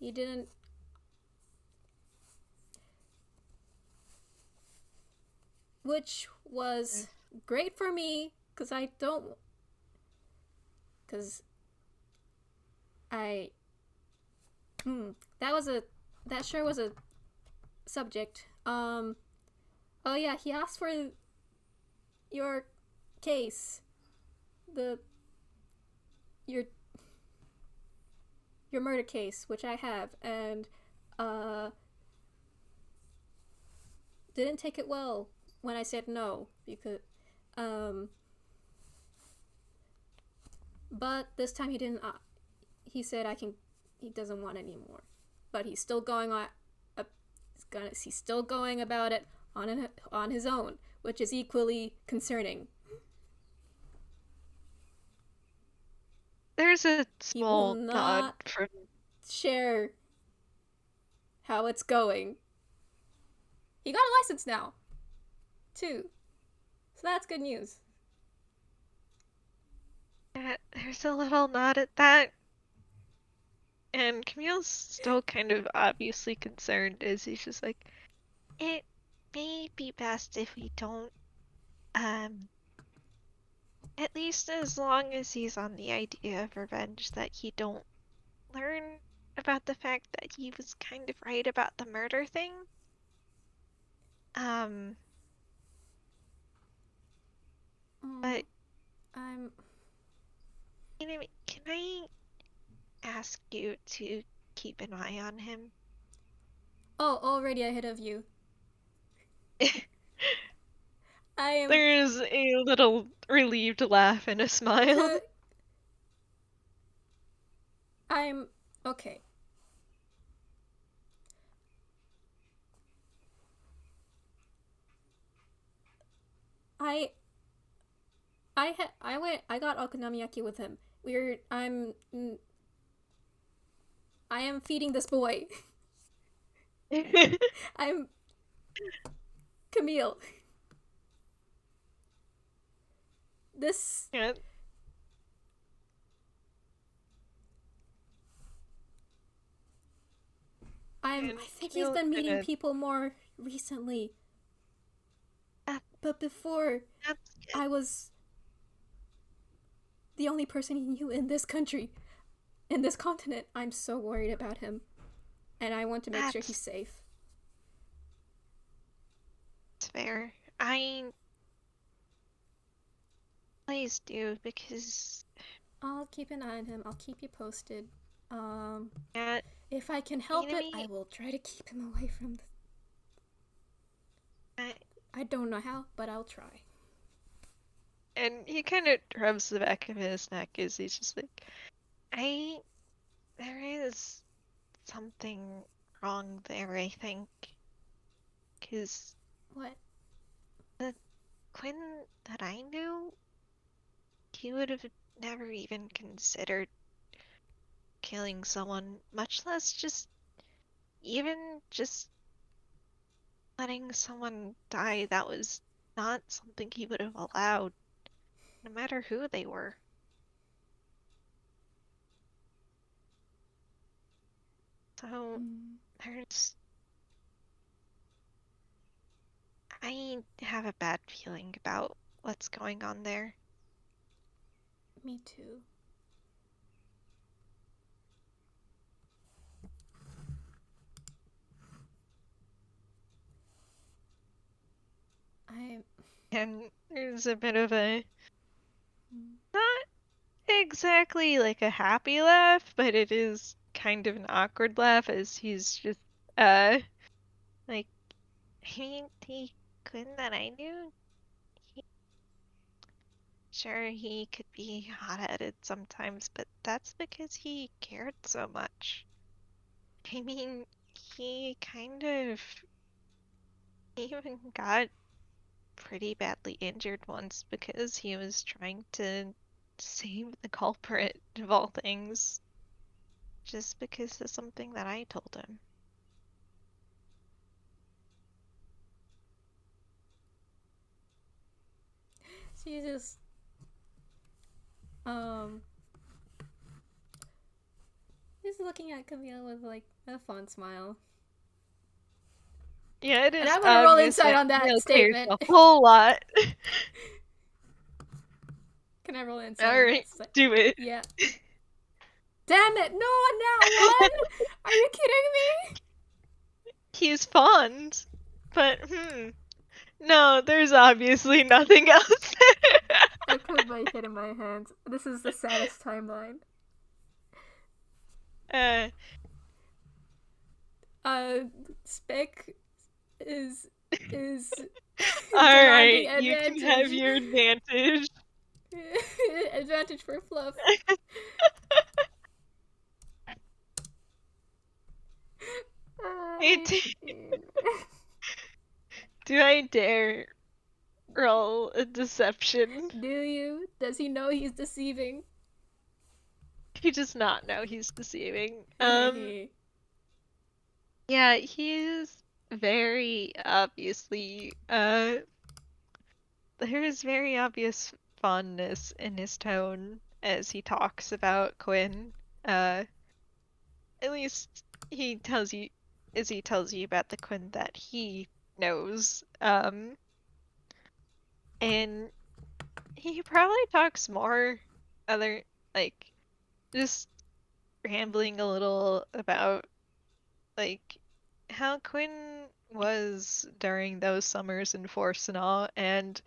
He didn't, which was great for me because I don't, because I, that was a, that sure was a subject. Oh yeah, he asked for your case, the your your murder case, which I have, and uh, didn't take it well when I said no because, um, but this time he didn't. He said I can. He doesn't want any more, but he's still going on. He's still going about it on his own, which is equally concerning. There's a He will small nod not from. share how it's going. He got a license now, too, so that's good news. There's a little nod at that. And Camille's still kind of obviously concerned as he's just like, it may be best if we don't, um, at least as long as he's on the idea of revenge, that he don't learn about the fact that he was kind of right about the murder thing. Um, Mm, but, I'm. can I ask you to keep an eye on him? Oh, already ahead of you. I am. There's a little relieved laugh and a smile. I'm okay. I I got okonomiyaki with him. I am feeding this boy. I'm Camille. This Yeah, I and think he's Camille been kind meeting of people more recently. that, But before that's good. I was the only person he knew in this country, in this continent. I'm so worried about him, and I want to make sure he's That's safe. fair. I Please do because I'll keep an eye on him. I'll keep you posted. Um, yeah, if I can help it, Minami, I will try to keep him away from the. uh, I don't know how, but I'll try. and he kind of rubs the back of his neck as he's just like, I there is something wrong there, I think, because What? the Quinn that I knew, he would have never even considered killing someone, much less just letting someone die. That was not something he would have allowed, no matter who they were. So Mm, there's, I have a bad feeling about what's going on there. me too. I. And there's a bit of a, Mm, not exactly like a happy laugh, but it is kind of an awkward laugh as he's just, uh, like, I mean, the Quinn that I knew, he, sure, he could be hot-headed sometimes, but that's because he cared so much. I mean, he kind of even got pretty badly injured once because he was trying to save the culprit of all things, just because of something that I told him. she just. Um. Just looking at Camille with like a fun smile. Yeah, it And is I'm gonna roll obvious insight that on that Camille cares statement. a whole lot. Can I roll insight on that? Alright, do it. Yeah. Damn it! No, not one. Are you kidding me? He's fond, but no, there's obviously nothing else. I put my head in my hands. This is the saddest timeline. uh, Uh, Spec is is demanding Alright, you can have advantage. your advantage. Advantage for Fluff. Hey, 18. do I dare roll a deception? Do you? Does he know he's deceiving? He does not know he's deceiving. Hehehe. Yeah, he's very obviously, there is very obvious fondness in his tone as he talks about Quinn. Uh, at least he tells you, as he tells you about the Quinn that he knows. And he probably talks more other, like, just rambling a little about, like, how Quinn was during those summers in Force and all, and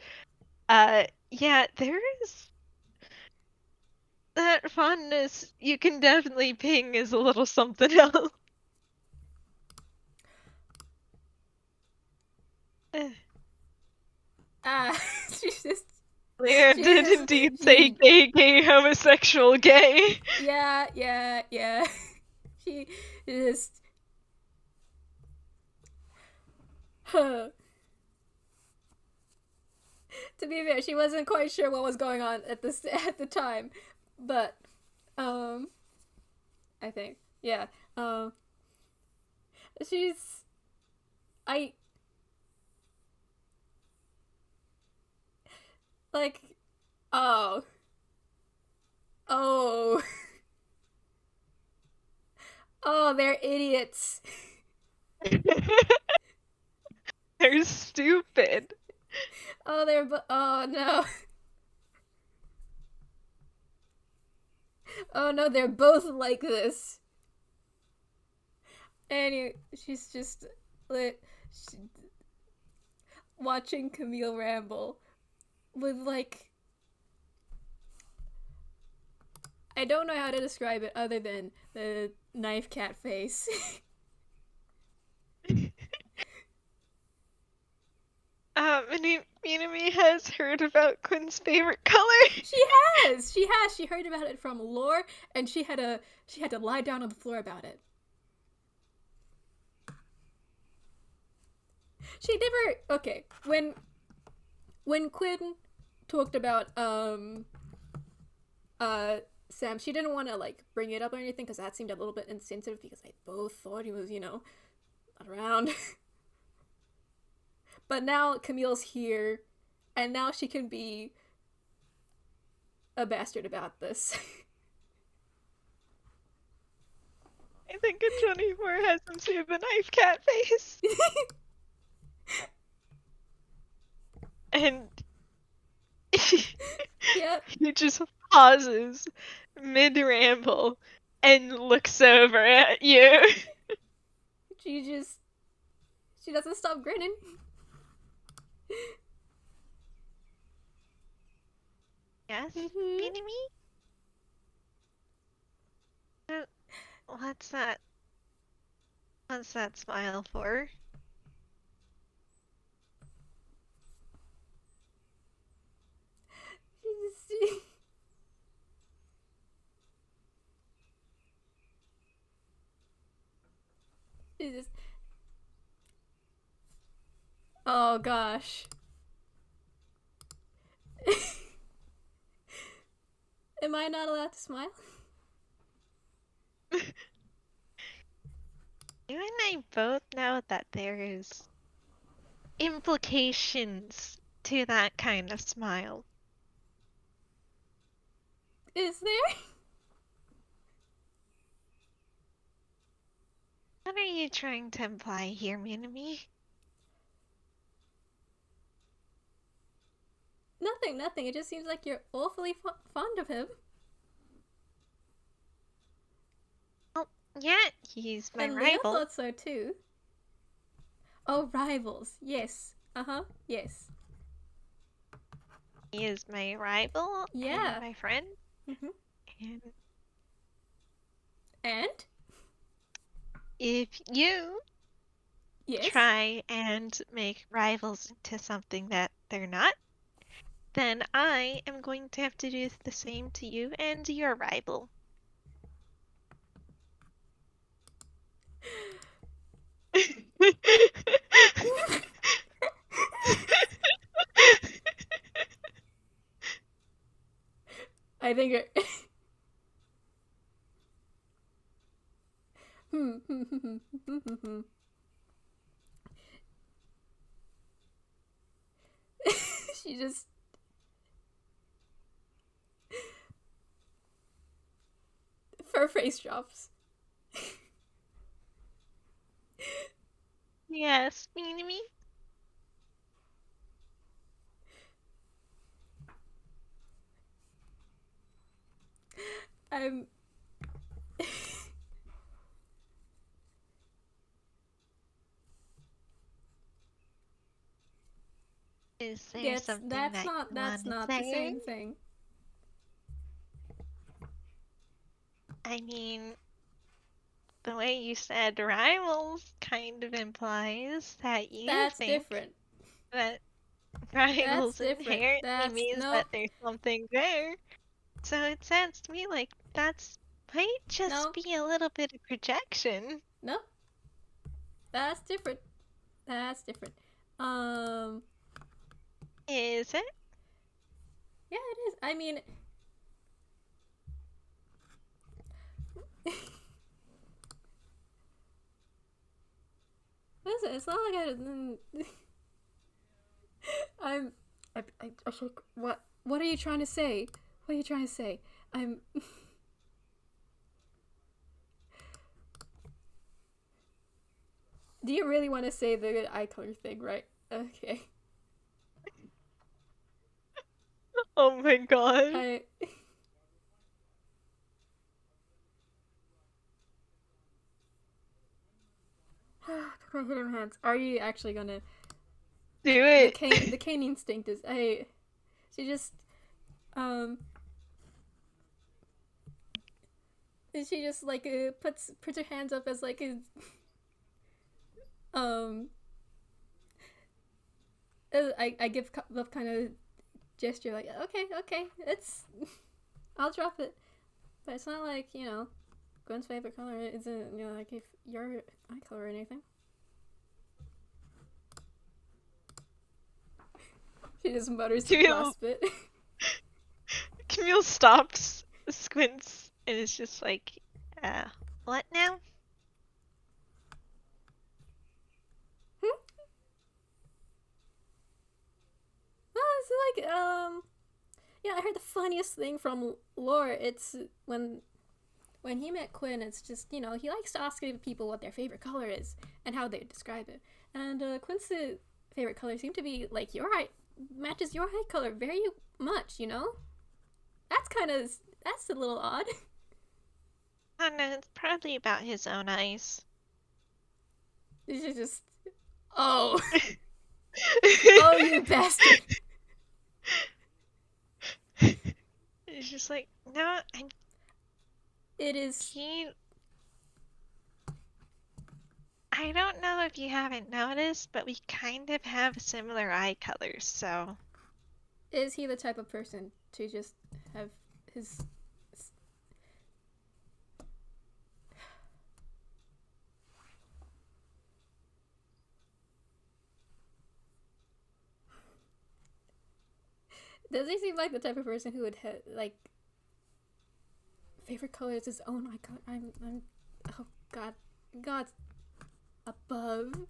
yeah, there is that fondness you can definitely ping as a little something else. Eh, Ah, she's just. Leah She did just indeed say she gay, gay, homosexual, gay. yeah. She just to be fair, she wasn't quite sure what was going on at this at the time, but um, I think yeah, um, she's I like oh oh oh they're idiots. They're stupid. Oh oh no. Oh no, they're both like this. And she's just like she, watching Camille ramble with like I don't know how to describe it other than the knife cat face. Minami has heard about Quinn's favorite color. She heard about it from Lore, and she had to lie down on the floor about it. She never okay when Quinn talked about Sam, she didn't want to like bring it up or anything because that seemed a little bit insensitive because they both thought he was not around. But now Camille's here, and now she can be a bastard about this. I think a 24 has him save the knife cat face. And Yep. he just pauses mid-ramble and looks over at you. She she doesn't stop grinning. Yes, Mm-hmm. Minami? What's that? What's that smile for? She she just oh gosh. Am I not allowed to smile? You and I both know that there is implications to that kind of smile. Is there? What are you trying to imply here, Minami? Nothing. It just seems like you're awfully fond of him. Well, yeah, he's my And Leah rival. thought so too. Oh, rivals. Yes. Yes. He is my rival Yeah. and my friend. Mm-hmm. And And? if you Yes. try and make rivals into something that they're not, then I am going to have to do the same to you and your rival. I think it. She just. Her face drops. Yes, Minami? I'm. Is there something that you That's want to not the say? same thing. I mean, the way you said rivals kind of implies that you That's think different. that That's Rivals different. inherently That's means no, that there's something there. So it sounds to me like that's might just no, be a little bit of projection. no. That's different. That's different. Um, Is it? yeah, it is. I mean, listen, it's not like I'm. I should. What? What are you trying to say? What are you trying to say? I'm. Do you really want to say the eye color thing, right? Okay. Oh my god. I. My hidden hands. Are you actually gonna? Do The it. cane instinct is. I. She just. Um. She just like puts her hands up as like a um. I give Love kind of gesture like okay it's I'll drop it, but it's not like Gwen's favorite color isn't like if your eye color or anything. She just mutters the Camille, last bit. Camille stops, squints, and is just like, what now? Well, it's like I heard the funniest thing from Lore. It's when he met Quinn. It's just he likes to ask people what their favorite color is and how they describe it. And Quinn's favorite color seemed to be like your eye matches your eye color very much. That's a little odd. I don't know, it's probably about his own eyes. You should just oh oh you bastard. It's just like, no, I'm It is. keen. I don't know if you haven't noticed, but we kind of have similar eye colors, so. Is he the type of person to just have his? Does he seem like the type of person who would like favorite color is his own eye color? I'm oh god, God above.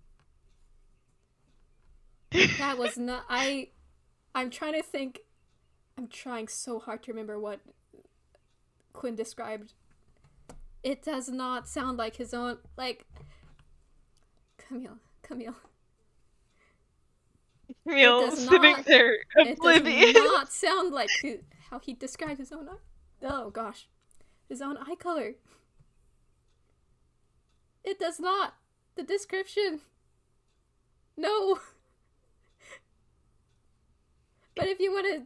That was not I'm trying to think. I'm trying so hard to remember what Quinn described. It does not sound like his own. Like Camille. It Camille does sitting not. there It does oblivious. not sound like how he described his own eye. Oh gosh, his own eye color. It does not. The description. No. But if you want to.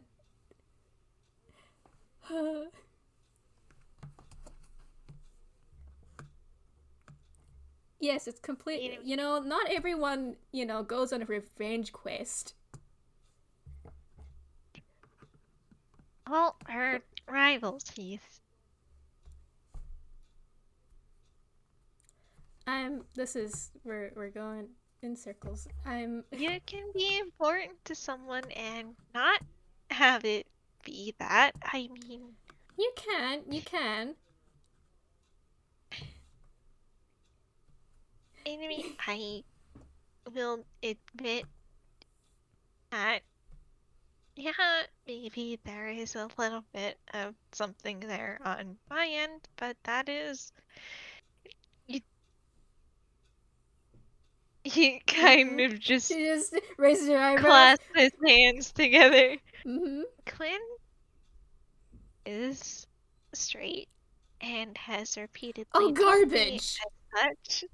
Yes, it's complete. Not everyone, goes on a revenge quest. Well, her rivals, Heath. We're going in circles. You can be important to someone and not have it be that. I mean, You can. I will admit that, yeah, maybe there is a little bit of something there on my end, but that is. You, he kind of just She just raises her eyebrows. clasps his hands together. Mm-hmm. Quinn is straight and has Oh, repeatedly told me garbage. as such.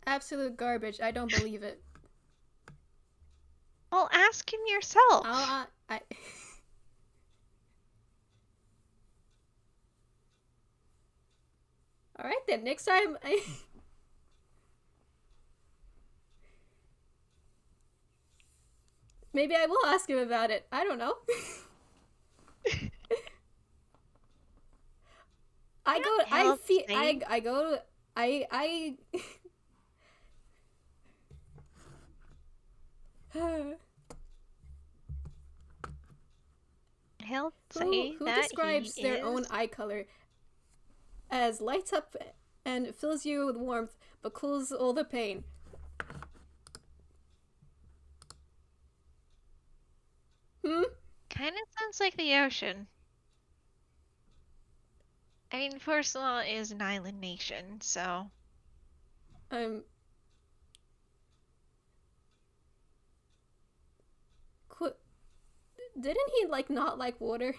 Absolute garbage. I don't believe it. Well, ask him yourself. I. All right then. Next time, Maybe I will ask him about it. I don't know. I go. Can't I help feel. saying. I go. I. He'll who say who that he describes their own is. eye color as lights up and fills you with warmth, but cools all the pain? Hmm. Kind of sounds like the ocean. I mean, first of all, it is an island nation, so. Um. Qu- didn't he like not like water?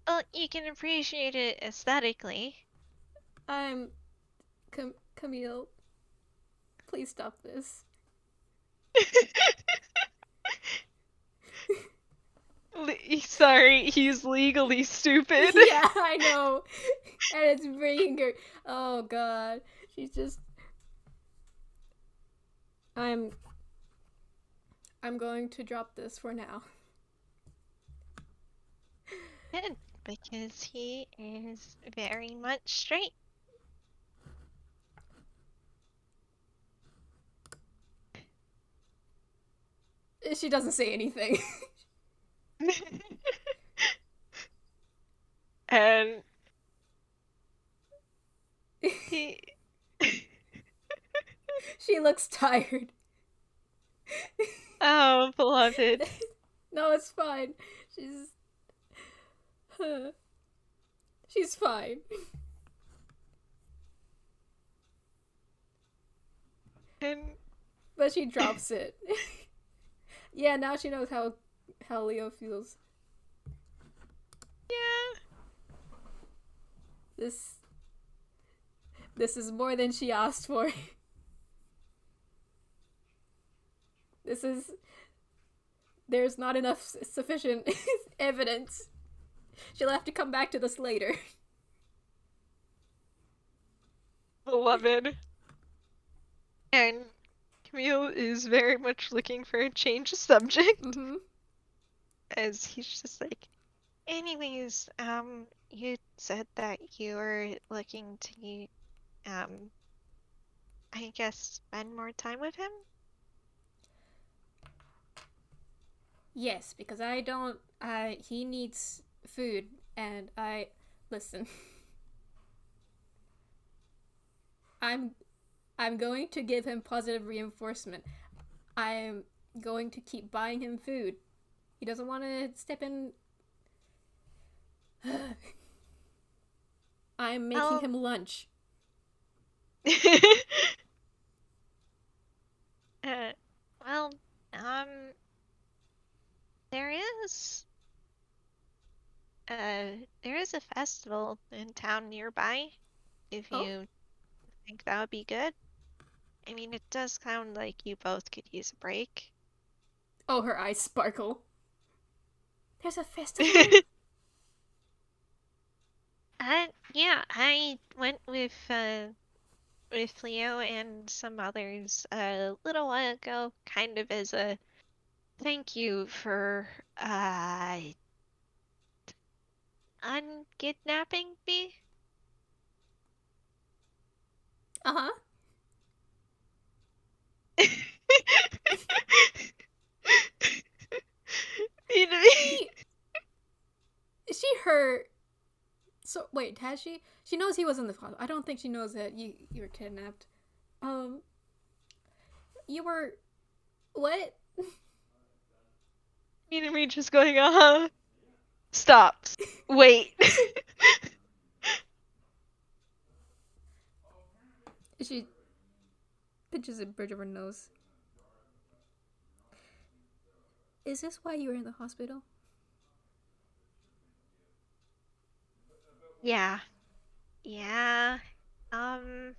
Well, you can appreciate it aesthetically. I'm. Camille. Please stop this. Sorry, he's legally stupid. Yeah, I know. And it's bringing her. Oh god. She's just. I'm. I'm going to drop this for now. Good, because he is very much straight. She doesn't say anything. And he. She looks tired. Oh, beloved. No, it's fine. She's. She's fine. And But she drops it. Yeah, now she knows how Leo feels. yeah. This this is more than she asked for. This is there's not enough sufficient evidence. She'll have to come back to this later. Beloved. And Camille is very much looking for a change of subject, Mm-hmm. as he's just like, anyways, you said that you were looking to, I guess, spend more time with him? Yes, because I don't. He needs food, and I listen. I'm I'm going to give him positive reinforcement. I'm going to keep buying him food. He doesn't want to step in. I'm making Well, him lunch. uh, well, um, there is, there is a festival in town nearby, if Oh, you think that would be good. I mean, it does sound like you both could use a break. oh, her eyes sparkle. There's a festival. Yeah, I went with Leo and some others a little while ago, kind of as a thank you for unkidnapping me. Uh huh. You know, She she hurt. So wait, has she? She knows he was in the hospital. I don't think she knows that you were kidnapped. Um, you were what? me just going, stop. Wait. She pinches a bridge of her nose. Is this why you were in the hospital? Yeah. Yeah. Um,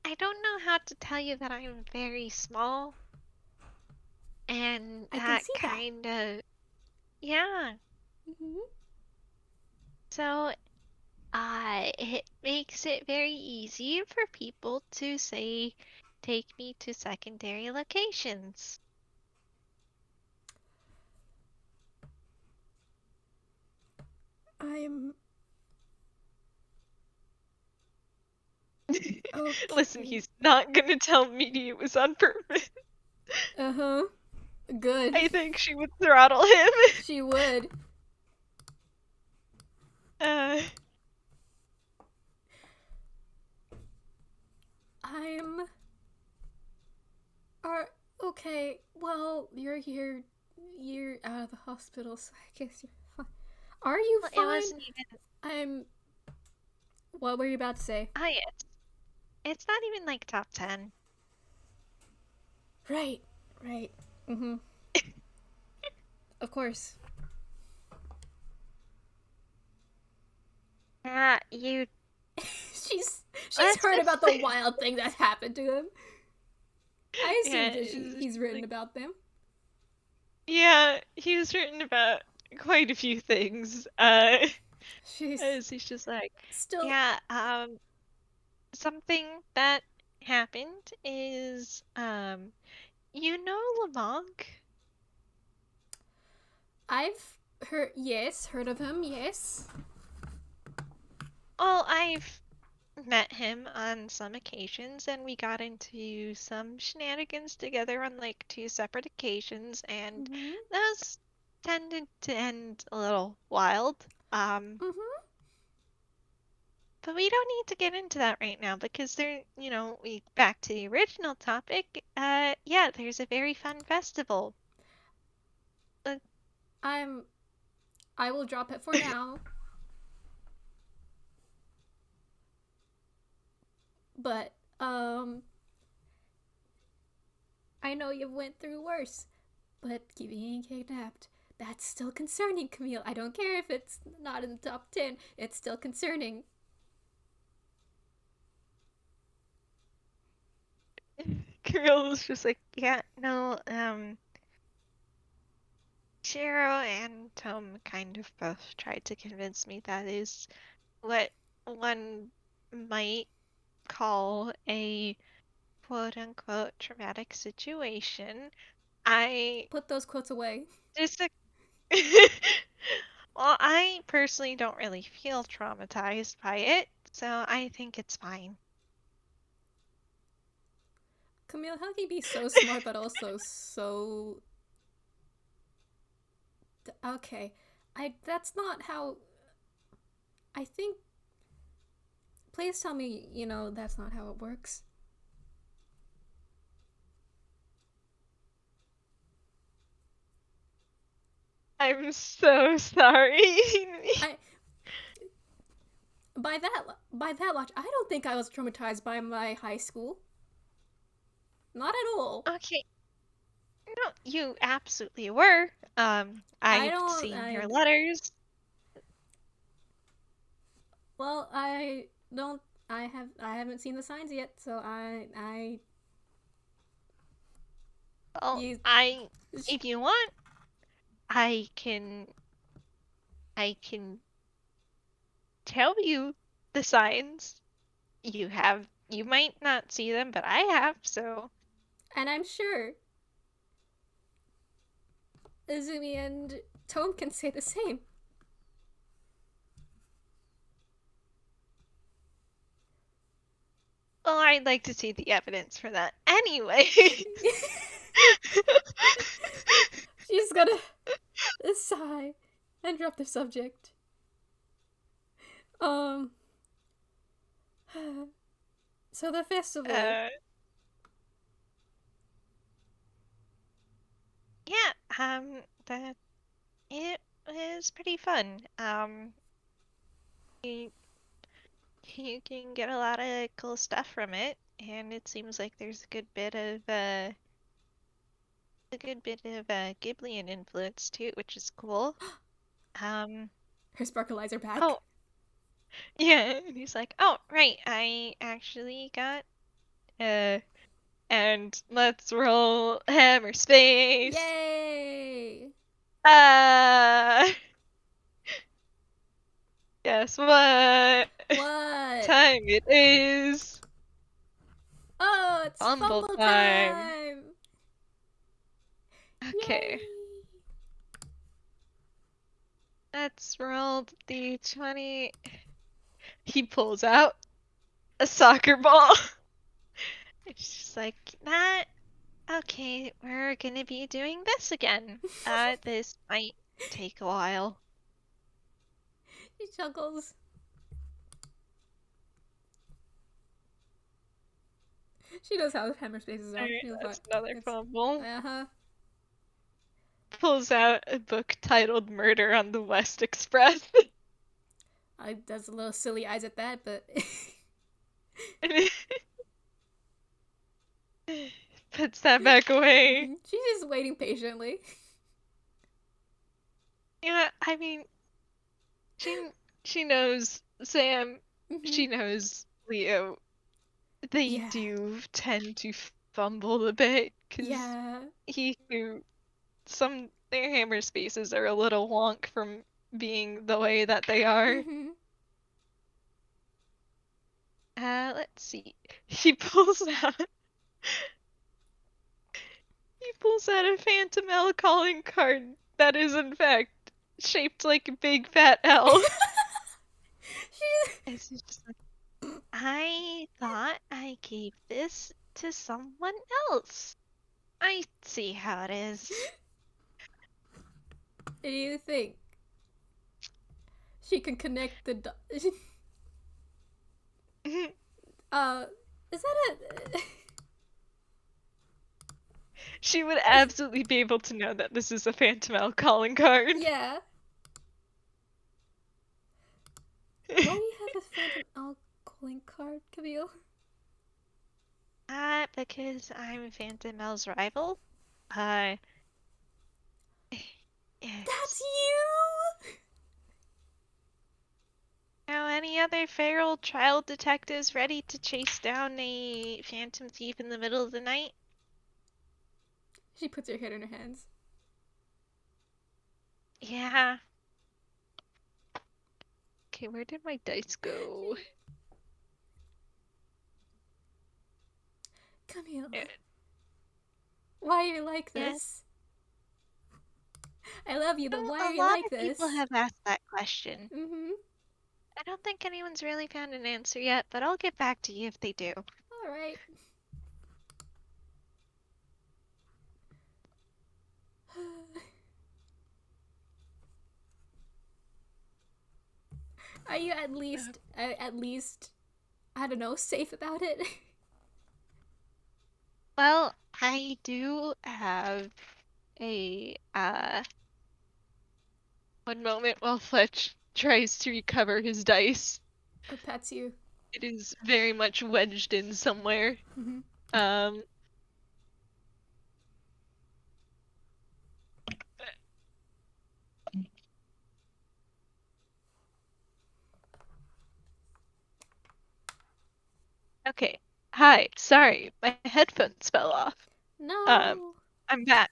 I don't know how to tell you that I'm very small, and I can that see that. kind of, yeah. Mm-hmm. So, it makes it very easy for people to say take me to secondary locations. I'm Listen, okay. he's not gonna tell Meaty it was on purpose. Uh-huh. Good. I think she would throttle him. She would. Uh, I'm are okay. Well, you're here. You're out of the hospital, so I guess you're fine. Are you well, it fine? wasn't even. I'm. What were you about to say? Oh, yeah, it's not even like top 10. Right. Right. Mm-hmm. Of course. You. She's Let's heard just about the wild thing that happened to him. I assumed yeah, that he's written like, about them. yeah, he was written about quite a few things. She's As he's just like, still. yeah, something that happened is, you know Lamont? I've heard of him. Yes. Well, I've met him on some occasions, and we got into some shenanigans together on like two separate occasions, and Mm-hmm. those tended to end a little wild. Mm-hmm. But we don't need to get into that right now because we back to the original topic. Yeah, there's a very fun festival. Uh, I will drop it for now. But I know you went through worse. But being kidnapped, that's still concerning, Camille. I don't care if it's not in the top 10. It's still concerning. Kirill was just like, yeah, no, Shiro and Tom kind of both tried to convince me that is what one might call a quote unquote traumatic situation. I Put those quotes away. just well, I personally don't really feel traumatized by it, so I think it's fine. Camille, how can you be so smart but also so okay? That's not how I think. Please tell me, that's not how it works. I'm so sorry. I by that logic, I don't think I was traumatized by my high school. Not at all. Okay, no, you absolutely were. I I've don't. seen your letters. I don't. I haven't seen the signs yet, so I. Well, You. if you want, I can, I can tell you the signs. You might not see them, but I have, so. And I'm sure Izumi and Tome can say the same. Well, I'd like to see the evidence for that anyway. She's gonna sigh and drop the subject. Um. So the festival. uh, yeah, that it was pretty fun. You, you can get a lot of cool stuff from it, and it seems like there's a good bit of Ghiblian influence too, which is cool. Um, Her sparkle eyes are back. oh, yeah, and he's like, oh, right, I actually got, uh, and let's roll hammer space. Yay! Uh, guess what What? time it is? Oh, It's Fumble fumble time. time! Okay. Yay! Let's roll the 20. He pulls out a soccer ball. It's just like, that. Okay, we're gonna be doing this again. This might take a while. He chuckles. She knows how hammer spaces are. Alright, Feels that's like another it's fumble. uh-huh. Pulls out a book titled Murder on the West Express. I does a little silly eyes at that, but Puts that back away. she's just waiting patiently. Yeah, I mean, she knows Sam. She knows Leo. They Yeah. do tend to fumble a bit because Yeah. their hammer spaces are a little wonk from being the way that they are. Let's see. He pulls out a Phantom L calling card that is in fact shaped like a big fat L. It's just like, I thought I gave this to someone else. I see how it is. What do you think? She can connect the is that a She would absolutely be able to know that this is a Phantom L calling card. yeah. Why do you have a Phantom L calling card, Camille? Because I'm Phantom L's rival. Yes. That's you! Now, any other feral child detectives ready to chase down a phantom thief in the middle of the night? She puts her head in her hands. Yeah. Okay, where did my dice go? Camille, Yeah. why are you like Yeah. this? I love you, but why A are you lot like of this? people have asked that question. Mm-hmm. I don't think anyone's really found an answer yet, but I'll get back to you if they do. Alright. Are you at least, I don't know, safe about it? Well, I do have a, one moment while Fletch tries to recover his dice. Oh, pats you. It is very much wedged in somewhere. Mm-hmm. Um, okay. Hi, sorry, my headphones fell off. No. I'm back.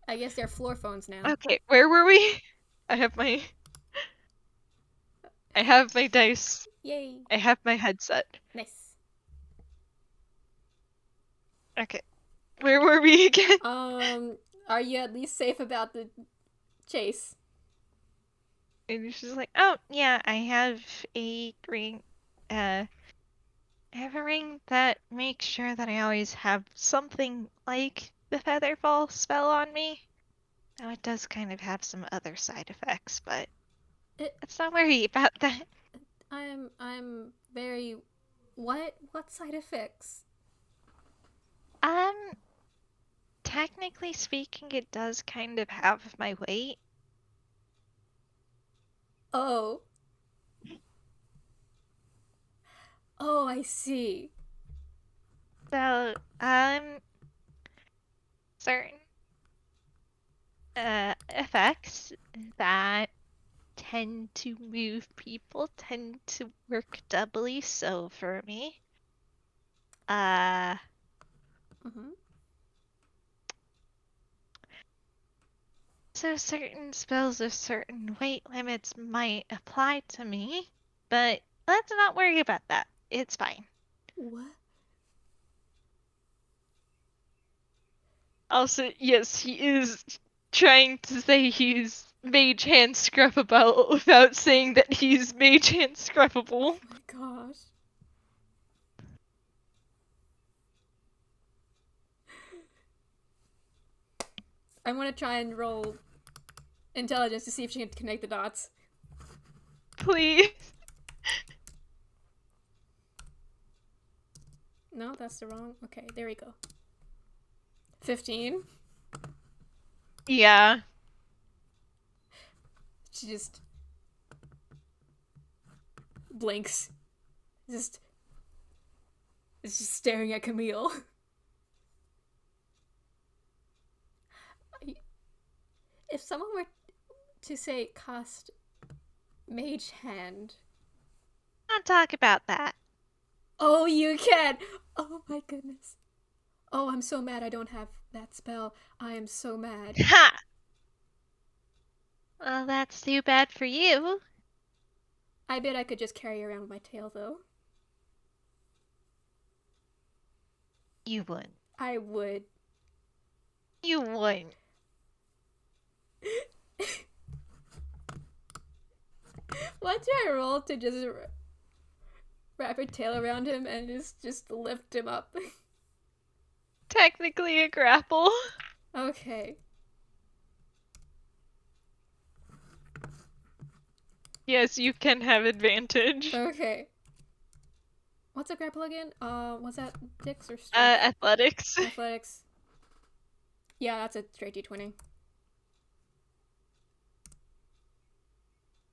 I guess they're floor phones now. Okay, where were we? I have my dice. Yay. I have my headset. Nice. Okay. Where were we again? Are you at least safe about the chase? And she's like, oh, yeah, I have a ring. I have a ring that makes sure that I always have something like the Featherfall spell on me. Now, it does kind of have some other side effects, but let's not worry about that. I'm very... What side effects? Um, technically speaking, it does kind of have my weight. Oh. Oh, I see. So, certain effects that tend to move people tend to work doubly so for me. Mm-hmm. So certain spells of certain weight limits might apply to me, but let's not worry about that. It's fine. What? Also, yes, he is trying to say he's Mage Hand Scruffable without saying that he's Mage Hand Scruffable. Oh my gosh. I'm gonna try and roll intelligence to see if she can connect the dots. Please. No, that's the wrong. Okay, there we go. 15. Yeah. She just blinks. Just is just staring at Camille. If someone were to say cast mage hand. Not talk about that. Oh, you can! Oh my goodness. Oh, I'm so mad I don't have that spell. I am so mad. Ha! Well, that's too bad for you. I bet I could just carry around with my tail, though. You wouldn't. I would. You wouldn't. What do I roll to just wrap her tail around him and just lift him up? Technically a grapple. Okay. Yes, you can have advantage. Okay. What's a grapple again? Was that Dix or strength? Athletics. Athletics. Yeah, that's a straight D20.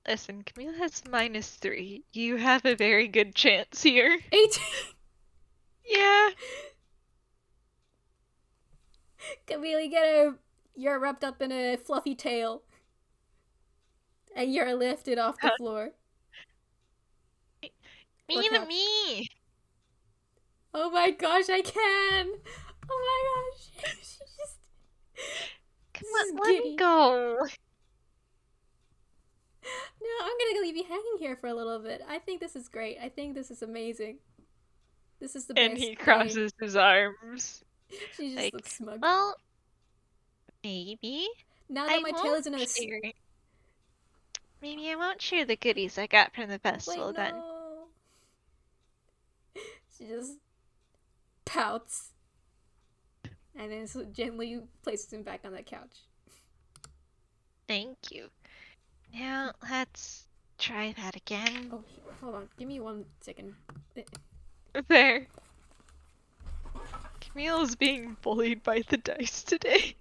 Listen, Camille has -3. You have a very good chance here. 18! Yeah. Camille, you're wrapped up in a fluffy tail. And you're lifted off the floor. Me to me. Oh my gosh, I can! Oh my gosh. She just... Come on, let me go. No, I'm gonna leave you hanging here for a little bit. I think this is great. I think this is amazing. This is the best. And he crosses his arms. She just like, looks smug. Well, maybe. Now that my tail is another. Maybe I won't share the goodies I got from the festival Wait, then. no. She just pouts. And then so gently places him back on the couch. Thank you. Now, let's try that again. Oh, hold on. Give me 1 second. There. Camille's being bullied by the dice today.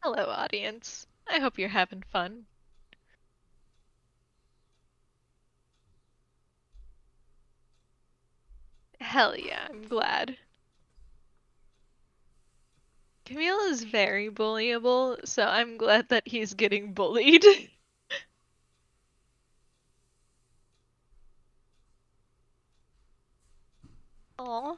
Hello, audience. I hope you're having fun. Hell yeah, I'm glad. Camille is very bullyable, so I'm glad that he's getting bullied. Aww.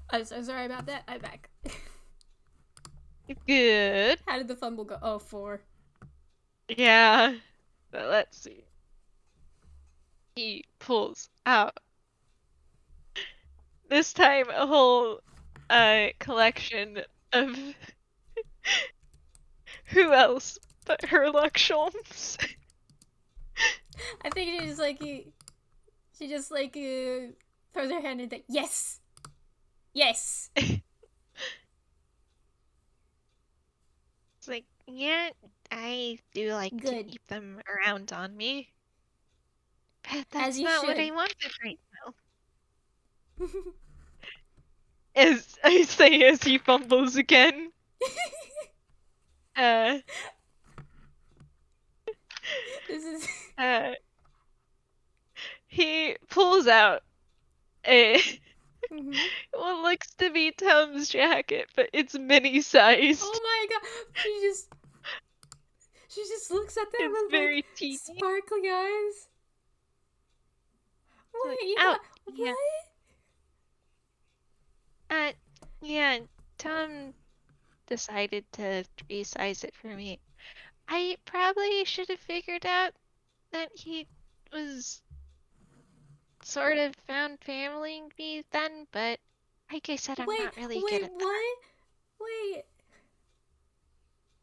I'm so sorry about that. I'm back. Good. How did the fumble go? Oh, 4. Yeah. So let's see. He pulls out. This time a whole collection of who else but Herlock Sholmes. I think she just throws her hand in like, yes! Yes! It's like, Yeah, I do like to Good. keep them around on me. But As that's you not what I should. wanted right now. As I say as he fumbles again. Uh, This is. uh, he pulls out a Mhm. what looks to be Tom's jacket, but it's mini-sized. Oh my god! She just looks at them It's with like very teeny. sparkly eyes. It's like, Wait, you out. got Yeah. what? Uh, yeah. Tom decided to resize it for me. I probably should have figured out that he was sort of found family me then, but like I said, I'm Wait, not really good wait, at that. what? Wait.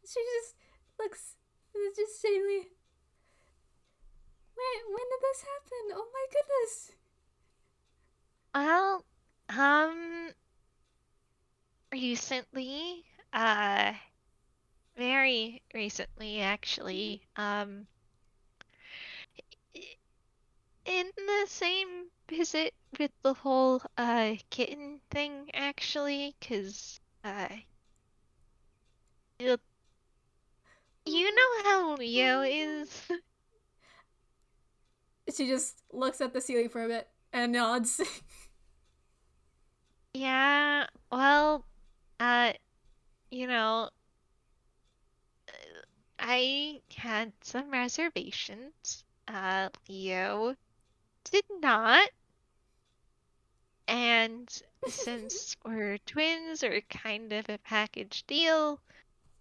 She just looks. It's just silly. Wait, when did this happen? Oh my goodness. Well, um, recently, very recently actually, in the same visit with the whole kitten thing actually, 'cause you you know how Leo is. She just looks at the ceiling for a bit and nods. Yeah, well, uh, you know, I had some reservations. Leo did not, and since we're twins or kind of a package deal,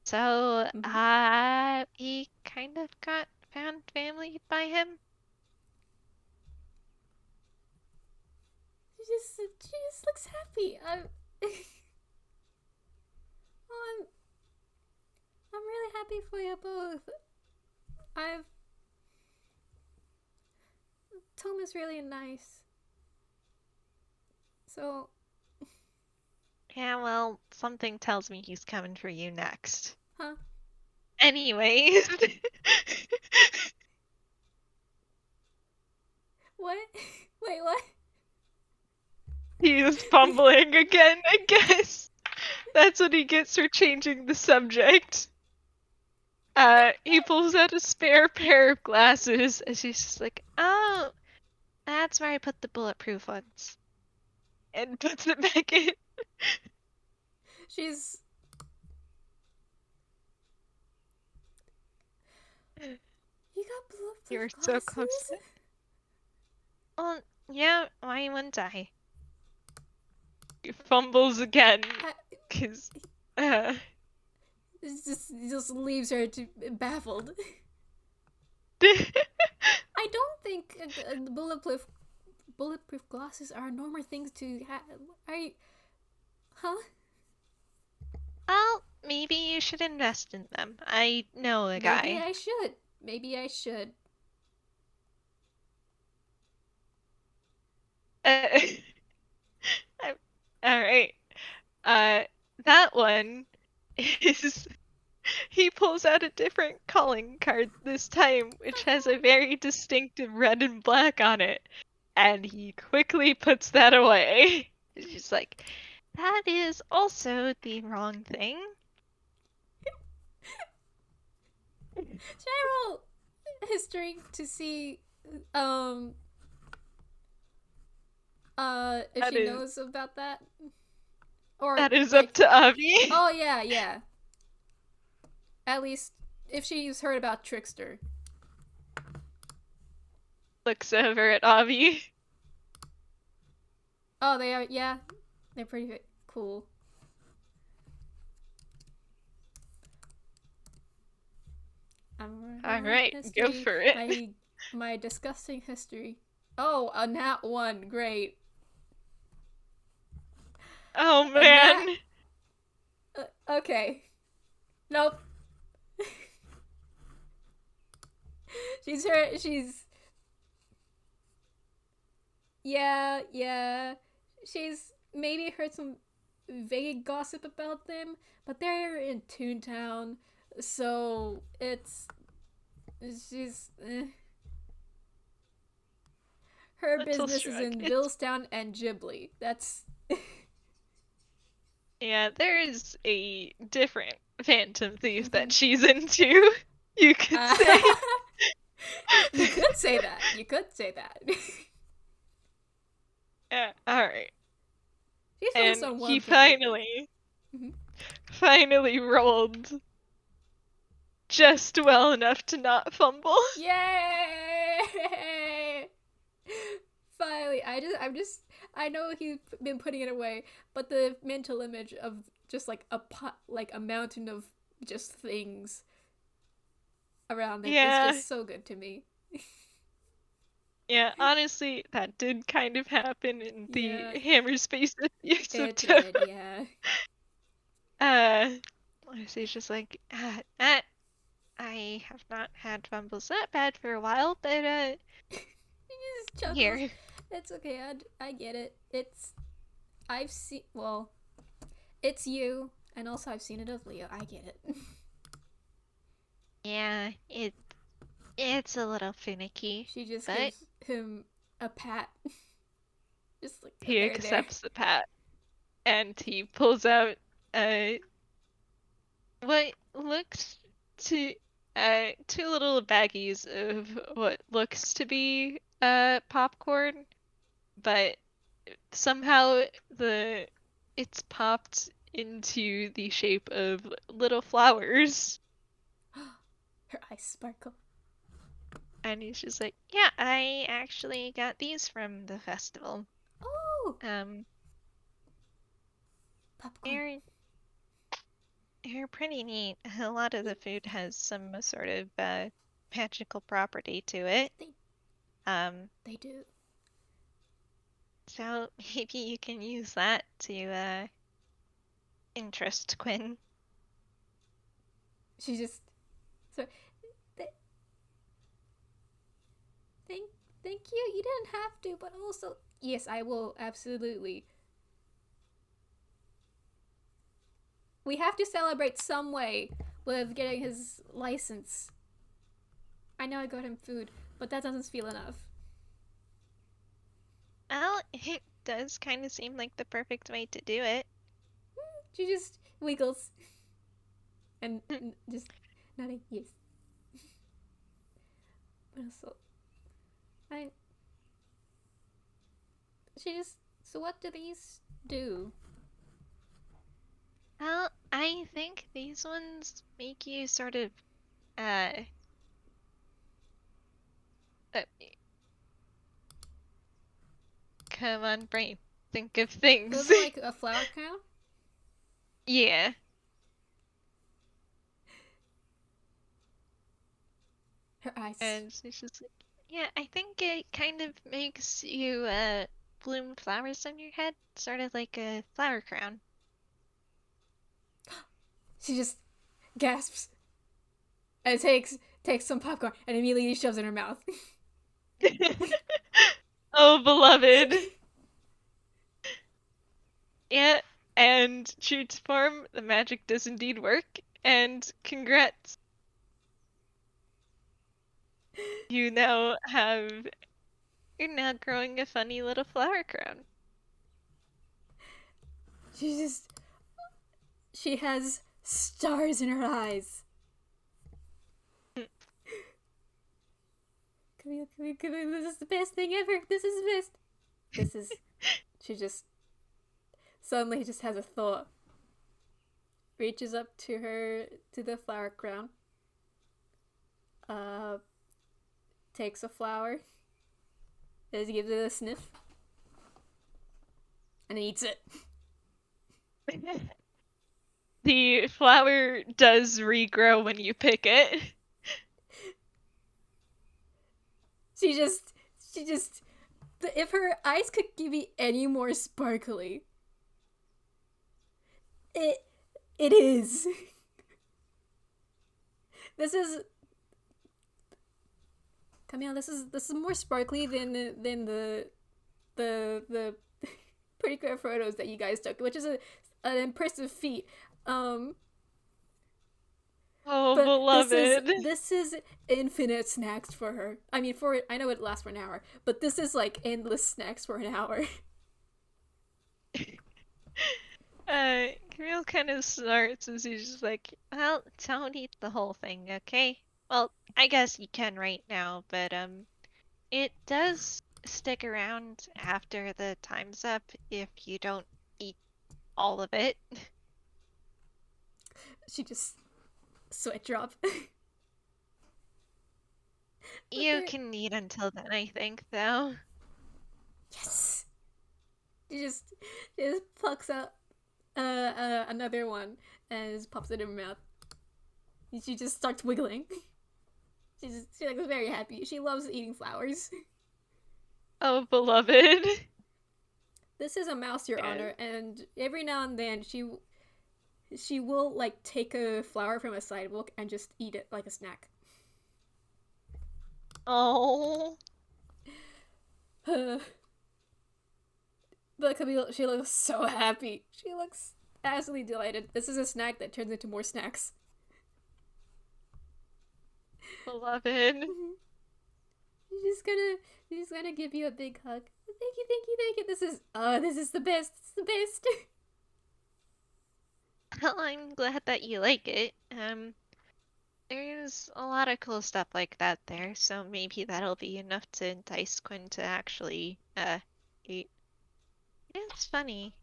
so Mhm. he kind of got found family by him. She just looks happy. Oh, I'm really happy for you both. I've Tom is really nice. So, Yeah, well, something tells me he's coming for you next. huh? Anyways, What? Wait, what? he is fumbling again, I guess. That's what he gets for changing the subject. He pulls out a spare pair of glasses as he's just like, oh, that's where I put the bulletproof ones. And puts it back in. She's. You got You're bulletproof so close glasses? to it. Well, yeah, why wouldn't I? He fumbles again, I, because, it just leaves her to baffled. I don't think bulletproof glasses are normal things to have. Are you? Huh? well, maybe you should invest in them. I know a Maybe guy. I should. Maybe I should. Uh, Alright. Uh, that one is he pulls out a different calling card this time, which has a very distinctive red and black on it, and he quickly puts that away. She's like, that is also the wrong thing. Should I roll history to see um if That she is knows about that? Or that is up like, to Avi. oh yeah, yeah. At least if she's heard about Trickster. Looks over at Avi. Oh, they are, yeah. They're pretty cool. I'm All rolling right, go history. for it. My disgusting history. Oh, a nat 1. Great. Oh A nat. man. Okay. Nope. She's. Yeah, yeah. She's maybe heard some vague gossip about them, but they're in Toontown. So she's her Little business is shrug. in It's Vilstown and Ghibli. That's yeah, there's a different Phantom Thief Mhm. that she's into, you could uh, say. you could say that. You could say that. Yeah, alright. She's focused And on he one thing. Mhm. finally rolled just well enough to not fumble. Yay! Finally, I know he's been putting it away, but the mental image of just like like a mountain of just things around it is Yeah, just so good to me. yeah, honestly, that did kind of happen in the Yeah, Hammer Space use of it did. Toad. Yeah, Uh, she's just like, I have not had fumbles that bad for a while, but he just chuckles. here. It's okay. I get it. I've seen well, it's you, and also I've seen it of Leo. I get it. Yeah, it's a little finicky, She just but gives him a pat, just like he there. accepts the pat and he pulls out what looks to two little baggies of what looks to be popcorn, but somehow the it's popped into the shape of little flowers. Her eyes sparkle. And he's just like, yeah, I actually got these from the festival. Oh, Um, popcorn. they're they're pretty neat. A lot of the food has some sort of magical property to it. They Um, they do. so maybe you can use that to interest Quinn. She just so th- thank thank you. You didn't have to, but also yes, I will absolutely. We have to celebrate some way with getting his license. I know I got him food, but that doesn't feel enough. Well, it does kind of seem like the perfect way to do it. She just wiggles and just nodding yes. But also, I she just so what do these do? Well, I think these ones make you sort of uh, uh come on, brain, think of Those things. are like a flower crown. Yeah. Her eyes. And she's just like, yeah, I think it kind of makes you bloom flowers on your head, sort of like a flower crown. She just gasps and takes some popcorn and immediately shoves it in her mouth. Oh, beloved. Yeah, and true to form, the magic does indeed work, and congrats. You now have you're now growing a funny little flower crown. She she has stars in her eyes. Come here, this is the best thing ever. This is the best. This is she just suddenly just has a thought. Reaches up to the flower crown. Uh takes a flower. Just gives it a sniff. And eats it. The flower does regrow when you pick it. She just if her eyes could be any more sparkly, it it is. This is Camille. This is more sparkly than the pretty clear photos that you guys took, which is an impressive feat. Um, Oh, But beloved. this is infinite snacks for her. I mean, for I know it lasts for an hour, but this is like endless snacks for an hour. Camille kind of snorts as he's just like, well, don't eat the whole thing, okay? Well, I guess you can right now, but, it does stick around after the time's up if you don't eat all of it. She just sweat drop. But You there, can eat until then, I think, though. yes. She just plucks out another one and just pops it in her mouth. And she just starts wiggling. She like very happy. She loves eating flowers. Oh, beloved. This is a mouse, Your And, Honor, and every now and then she will like take a flower from a sidewalk and just eat it like a snack. oh, But Camille, she looks so happy. She looks absolutely delighted. This is a snack that turns into more snacks. beloved. She's gonna give you a big hug. Thank you, thank you, thank you. This is the best. It's the best. Well, I'm glad that you like it. There's a lot of cool stuff like that there, so maybe that'll be enough to entice Quinn to actually, eat. It's funny.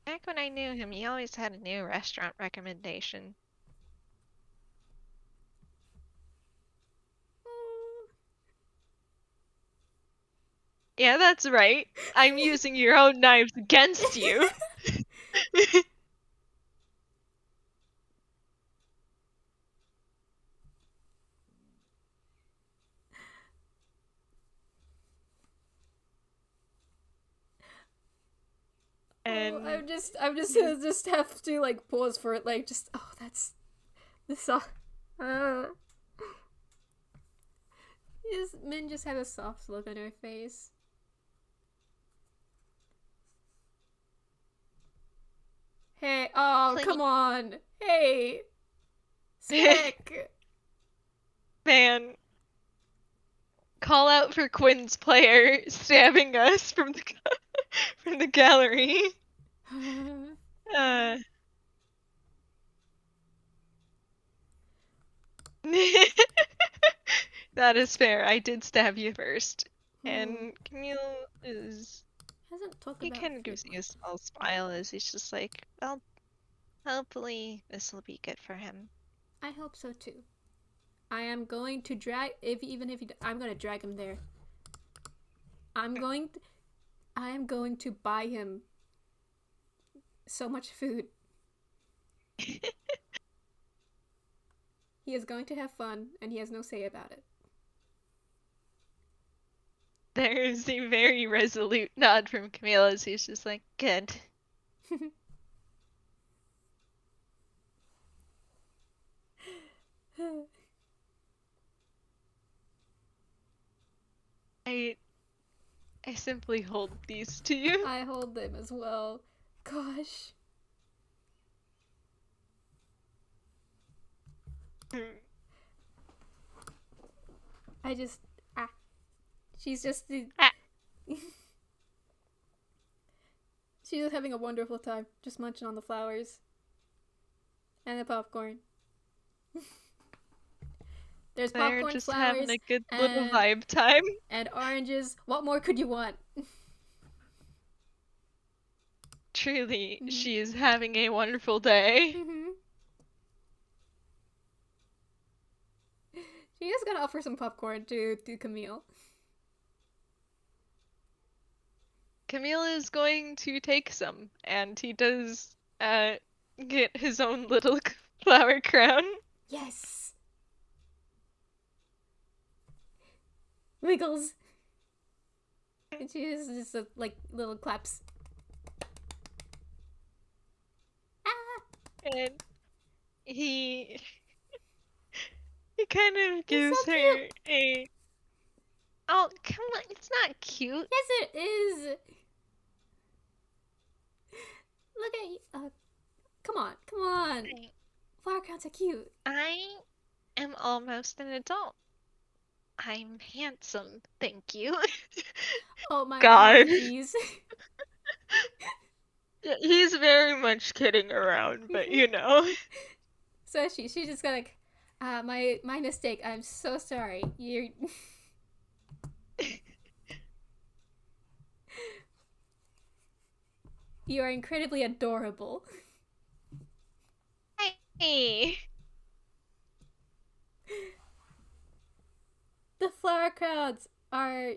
Back when I knew him, he always had a new restaurant recommendation. Yeah, that's right. I'm using your own knives against you. Oh, And I'm just gonna just have to like pause for it, like just that's the song. Uh, Min just had a soft look on her face. Hey, oh please, come on, hey, Speck. man, call out for Quinn's player stabbing us from the from the gallery. Uh, that is fair. I did stab you first. And Camille is. Hasn't talked He about kind of food gives you a much. small smile as he's just like, well, hopefully this will be good for him. I hope so too. I am going to drag if even if he, I'm going to drag him there. I'm going to, I am going to buy him so much food. He is going to have fun and he has no say about it. There's a very resolute nod from Camille as he's just like, good. I I simply hold these to you. I hold them as well. Gosh. I just she's just Ah, she's just having a wonderful time just munching on the flowers and the popcorn. There's they're popcorn, just having flowers, a good little and vibe time. oranges. What more could you want? Truly, Mm-hmm. she is having a wonderful day. Mm-hmm. She is gonna offer some popcorn to Camille. Camille is going to take some, and he does get his own little flower crown. Yes. Wiggles. And she is just like little claps. Ah. And he he kind of It's gives so cute. her a oh come on, it's not cute. Yes, it is. Look at you. Come on, come on. Flower crowns are cute. I am almost an adult. I'm handsome, thank you. Oh, my God. apologies. He's very much kidding around, but you know. So she just got like, my mistake. I'm so sorry. You are incredibly adorable. Hey. The flower crowds are.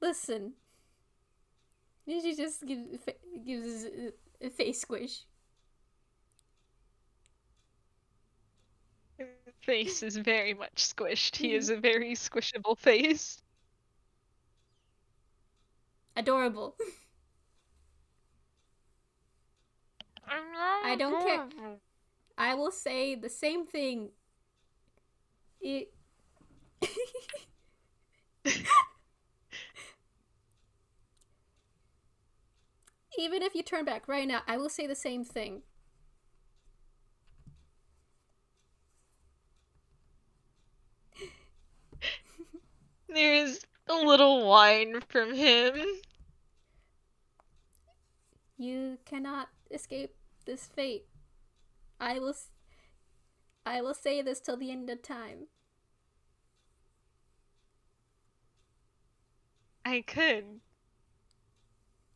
Listen. She just gives a face squish. His face is very much squished. He is a very squishable face. Adorable. I don't care. I will say the same thing. It. Even if you turn back right now, I will say the same thing. There's a little whine from him. You cannot escape this fate. I will. I will say this till the end of time. I could.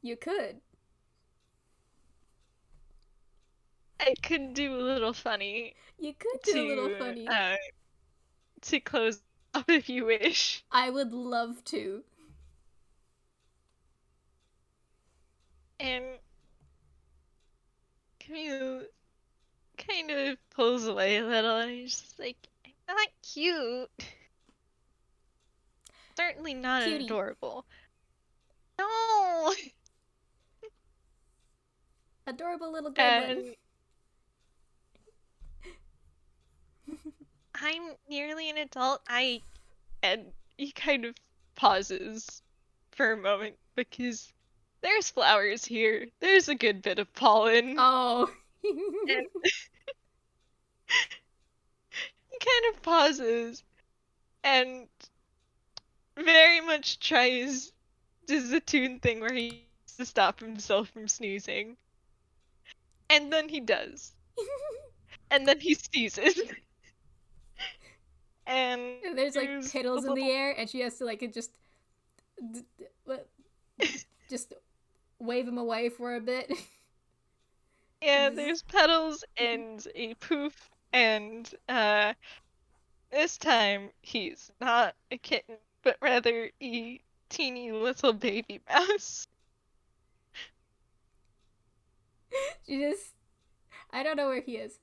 You could. I could do a little funny You could do a little funny. To close up if you wish. I would love to. And Camille kind of pulls away a little and he's just like, I'm not cute. Certainly not Cutie. adorable. No! Adorable little goblin. And I'm nearly an adult. And he kind of pauses for a moment because there's flowers here. There's a good bit of pollen. Oh. And he kind of pauses and very much does the Toon thing where he has to stop himself from sneezing. And then he does. And then he sneezes. And there's like petals in the air, and she has to like just wave him away for a bit. Yeah, there's petals and a poof, and this time he's not a kitten, but rather a teeny little baby mouse. She just, I don't know where he is,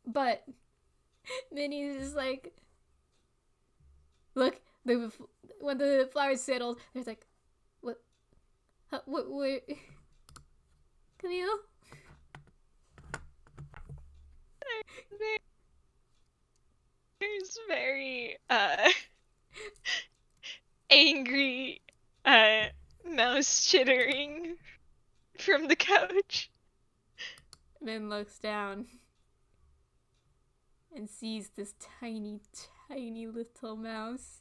but Minnie's just like, look, when the flowers settled, there's like, what, Camille? There's very angry mouse chittering from the couch. Min looks down and sees this tiny, tiny little mouse.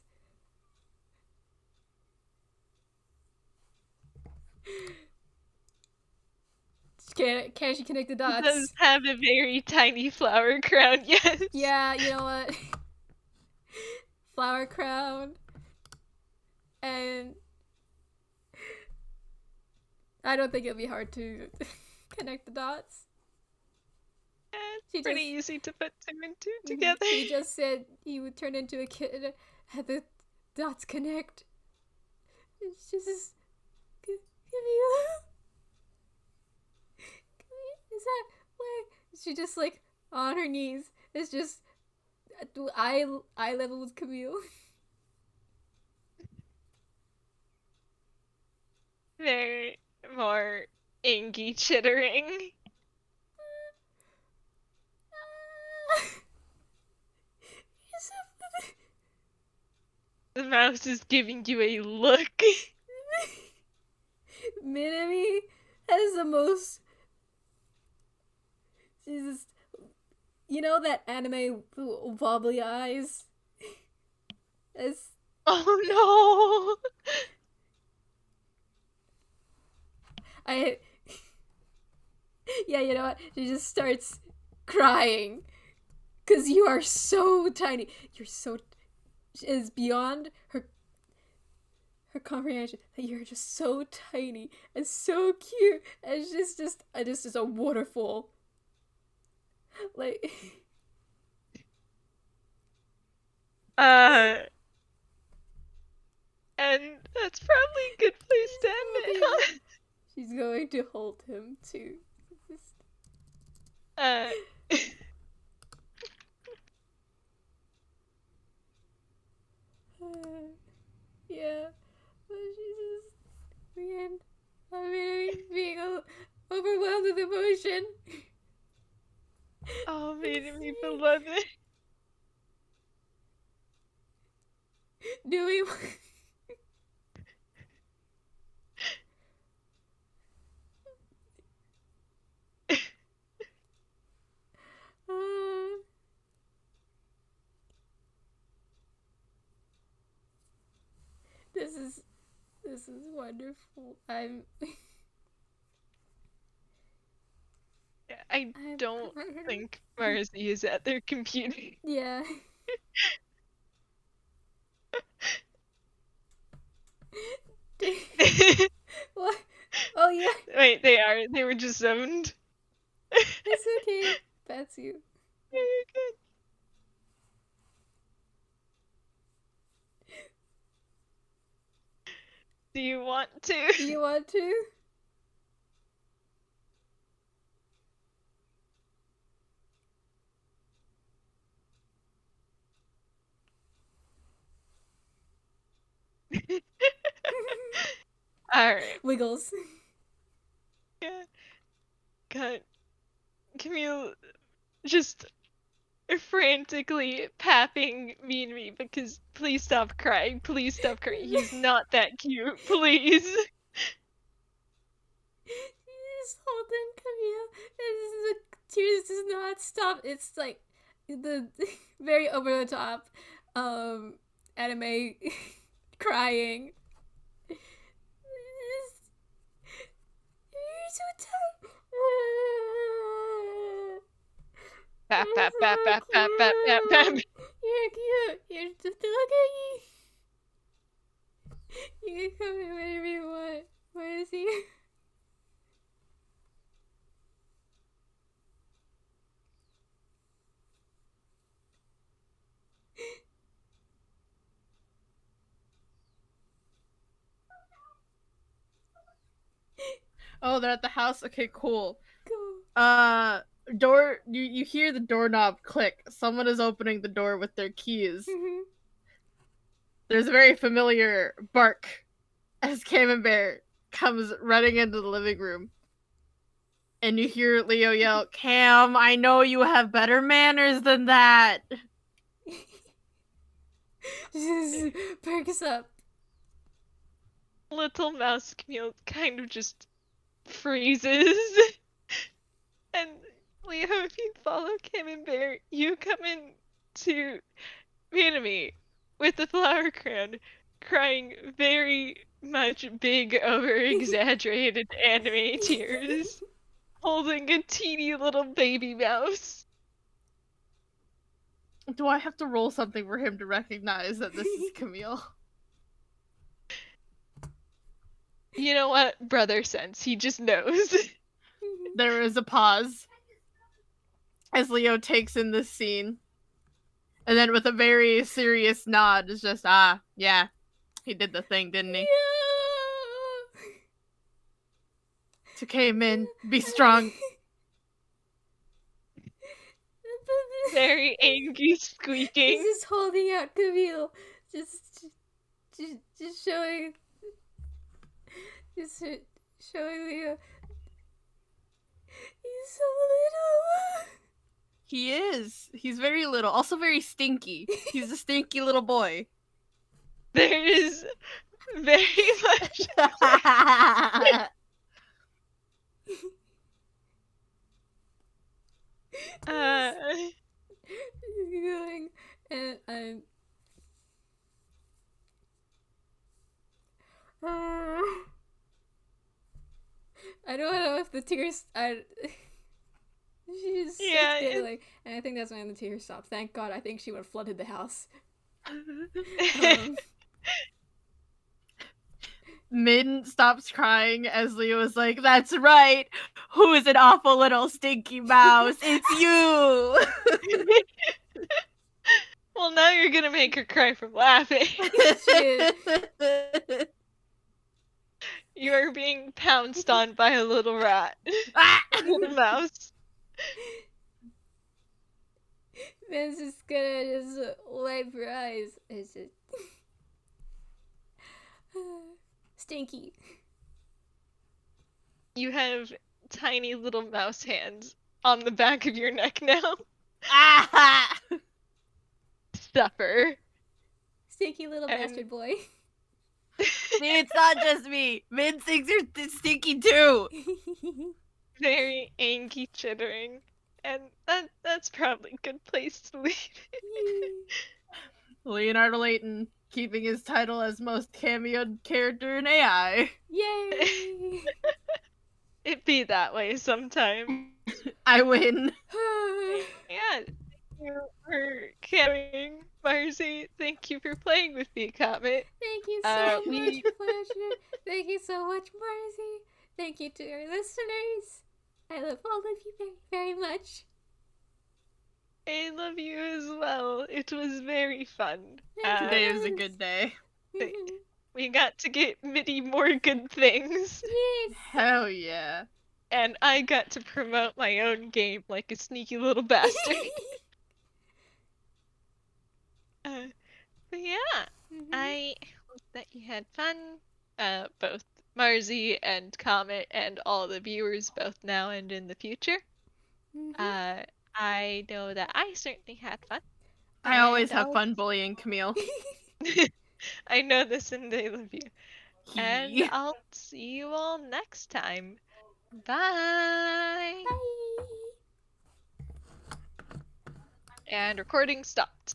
Can she connect the dots? It does have a very tiny flower crown, yes. Yeah, you know what? Flower crown. And I don't think it'll be hard to connect the dots. It's pretty easy to put two and two together. He just said he would turn into a kid and the dots connect. It's just... Is that why she just like on her knees? It's just eye level with Camille. Very more angy chittering. The mouse is giving you a look. Minami has the most She's just, you know that anime wobbly eyes? It's, Oh I, yeah, you know what? She just starts crying. Because you are so tiny. You're so, is beyond her comprehension that you're just so tiny and so cute, and it's just a waterfall. Like, no! And that's probably a good place to end it, huh? she's going to hold him too. Uh, Yeah, but she's just, man, I mean, being overwhelmed with emotion. oh, made me beloved. Do we? Uh, this is wonderful. I don't think Marcy is at their computer. Yeah. What? Oh yeah. Wait, they are. They were just zoned. It's okay. That's you. Yeah, you're good. Do you want to? Do you want to? Alright. Wiggles. Yeah. God. Camille just frantically papping Minami because please stop crying. Please stop crying. He's not that cute. Please. Just hold him, Camille. The tears does not stop. It's like the very over the top anime crying. You're so tight. Pap, pap, pap, pap, pap, pap, pap, pap. You're cute. You're just look at you. You can come in whenever you want. Where is he? Oh, they're at the house? Okay, cool. Cool. Door, you hear the doorknob click. Someone is opening the door with their keys. There's a very familiar bark as Camembert comes running into the living room. And you hear Leo yell, Cam, I know you have better manners than that. Just perks up. Little mouse Camille kind of just freezes. And Leo, if you follow Camembert, you come in to Minami with the flower crown, crying very much big, over exaggerated anime tears, holding a teeny little baby mouse. Do I have to roll something for him to recognize that this is Camille? You know what? Brother sense. He just knows. There is a pause as Leo takes in this scene. And then with a very serious nod, is just, yeah, he did the thing, didn't he? Yeah. To came in, be strong. Very angry squeaking. He's just holding out Camille. Just showing. Just showing Leo. He's so little. He is. He's very little. Also very stinky. He's a stinky little boy. There is very much. Going, and I don't know if the tears. She's Yeah, giggling, and I think that's when the tears stopped. Thank God. I think she would have flooded the house. Min stops crying as Leo is like, "That's right. Who's an awful little stinky mouse? It's you." Well, now you're gonna make her cry from laughing. She is. You are being pounced on by a little rat. Ah! A little mouse. Man's just gonna just wipe her eyes. It's just stinky. You have tiny little mouse hands on the back of your neck now. Ah! Suffer. Stinky little And- bastard boy. See, it's not just me. Min thinks you're stinky too. Very angry chittering. And that's probably a good place to leave it. Leonardo Layton keeping his title as most cameoed character in AI. Yay! It be that way sometimes. I win. Yeah. Thank you for carrying, Marcy. Thank you for playing with me, Comet. Thank you so much, we- pleasure. Thank you so much, Marcy. Thank you to our listeners. I love all of you very, very much. I love you as well. It was very fun. Today was a good day. We got to get many more good things. Yes. Hell yeah. And I got to promote my own game like a sneaky little bastard. But yeah, I hope that you had fun. Both Marzi and Comet and all the viewers, both now and in the future. I know that I certainly had fun. I always And have fun bullying Camille. I know this and I love you. And I'll see you all next time. Bye! Bye. And recording stopped.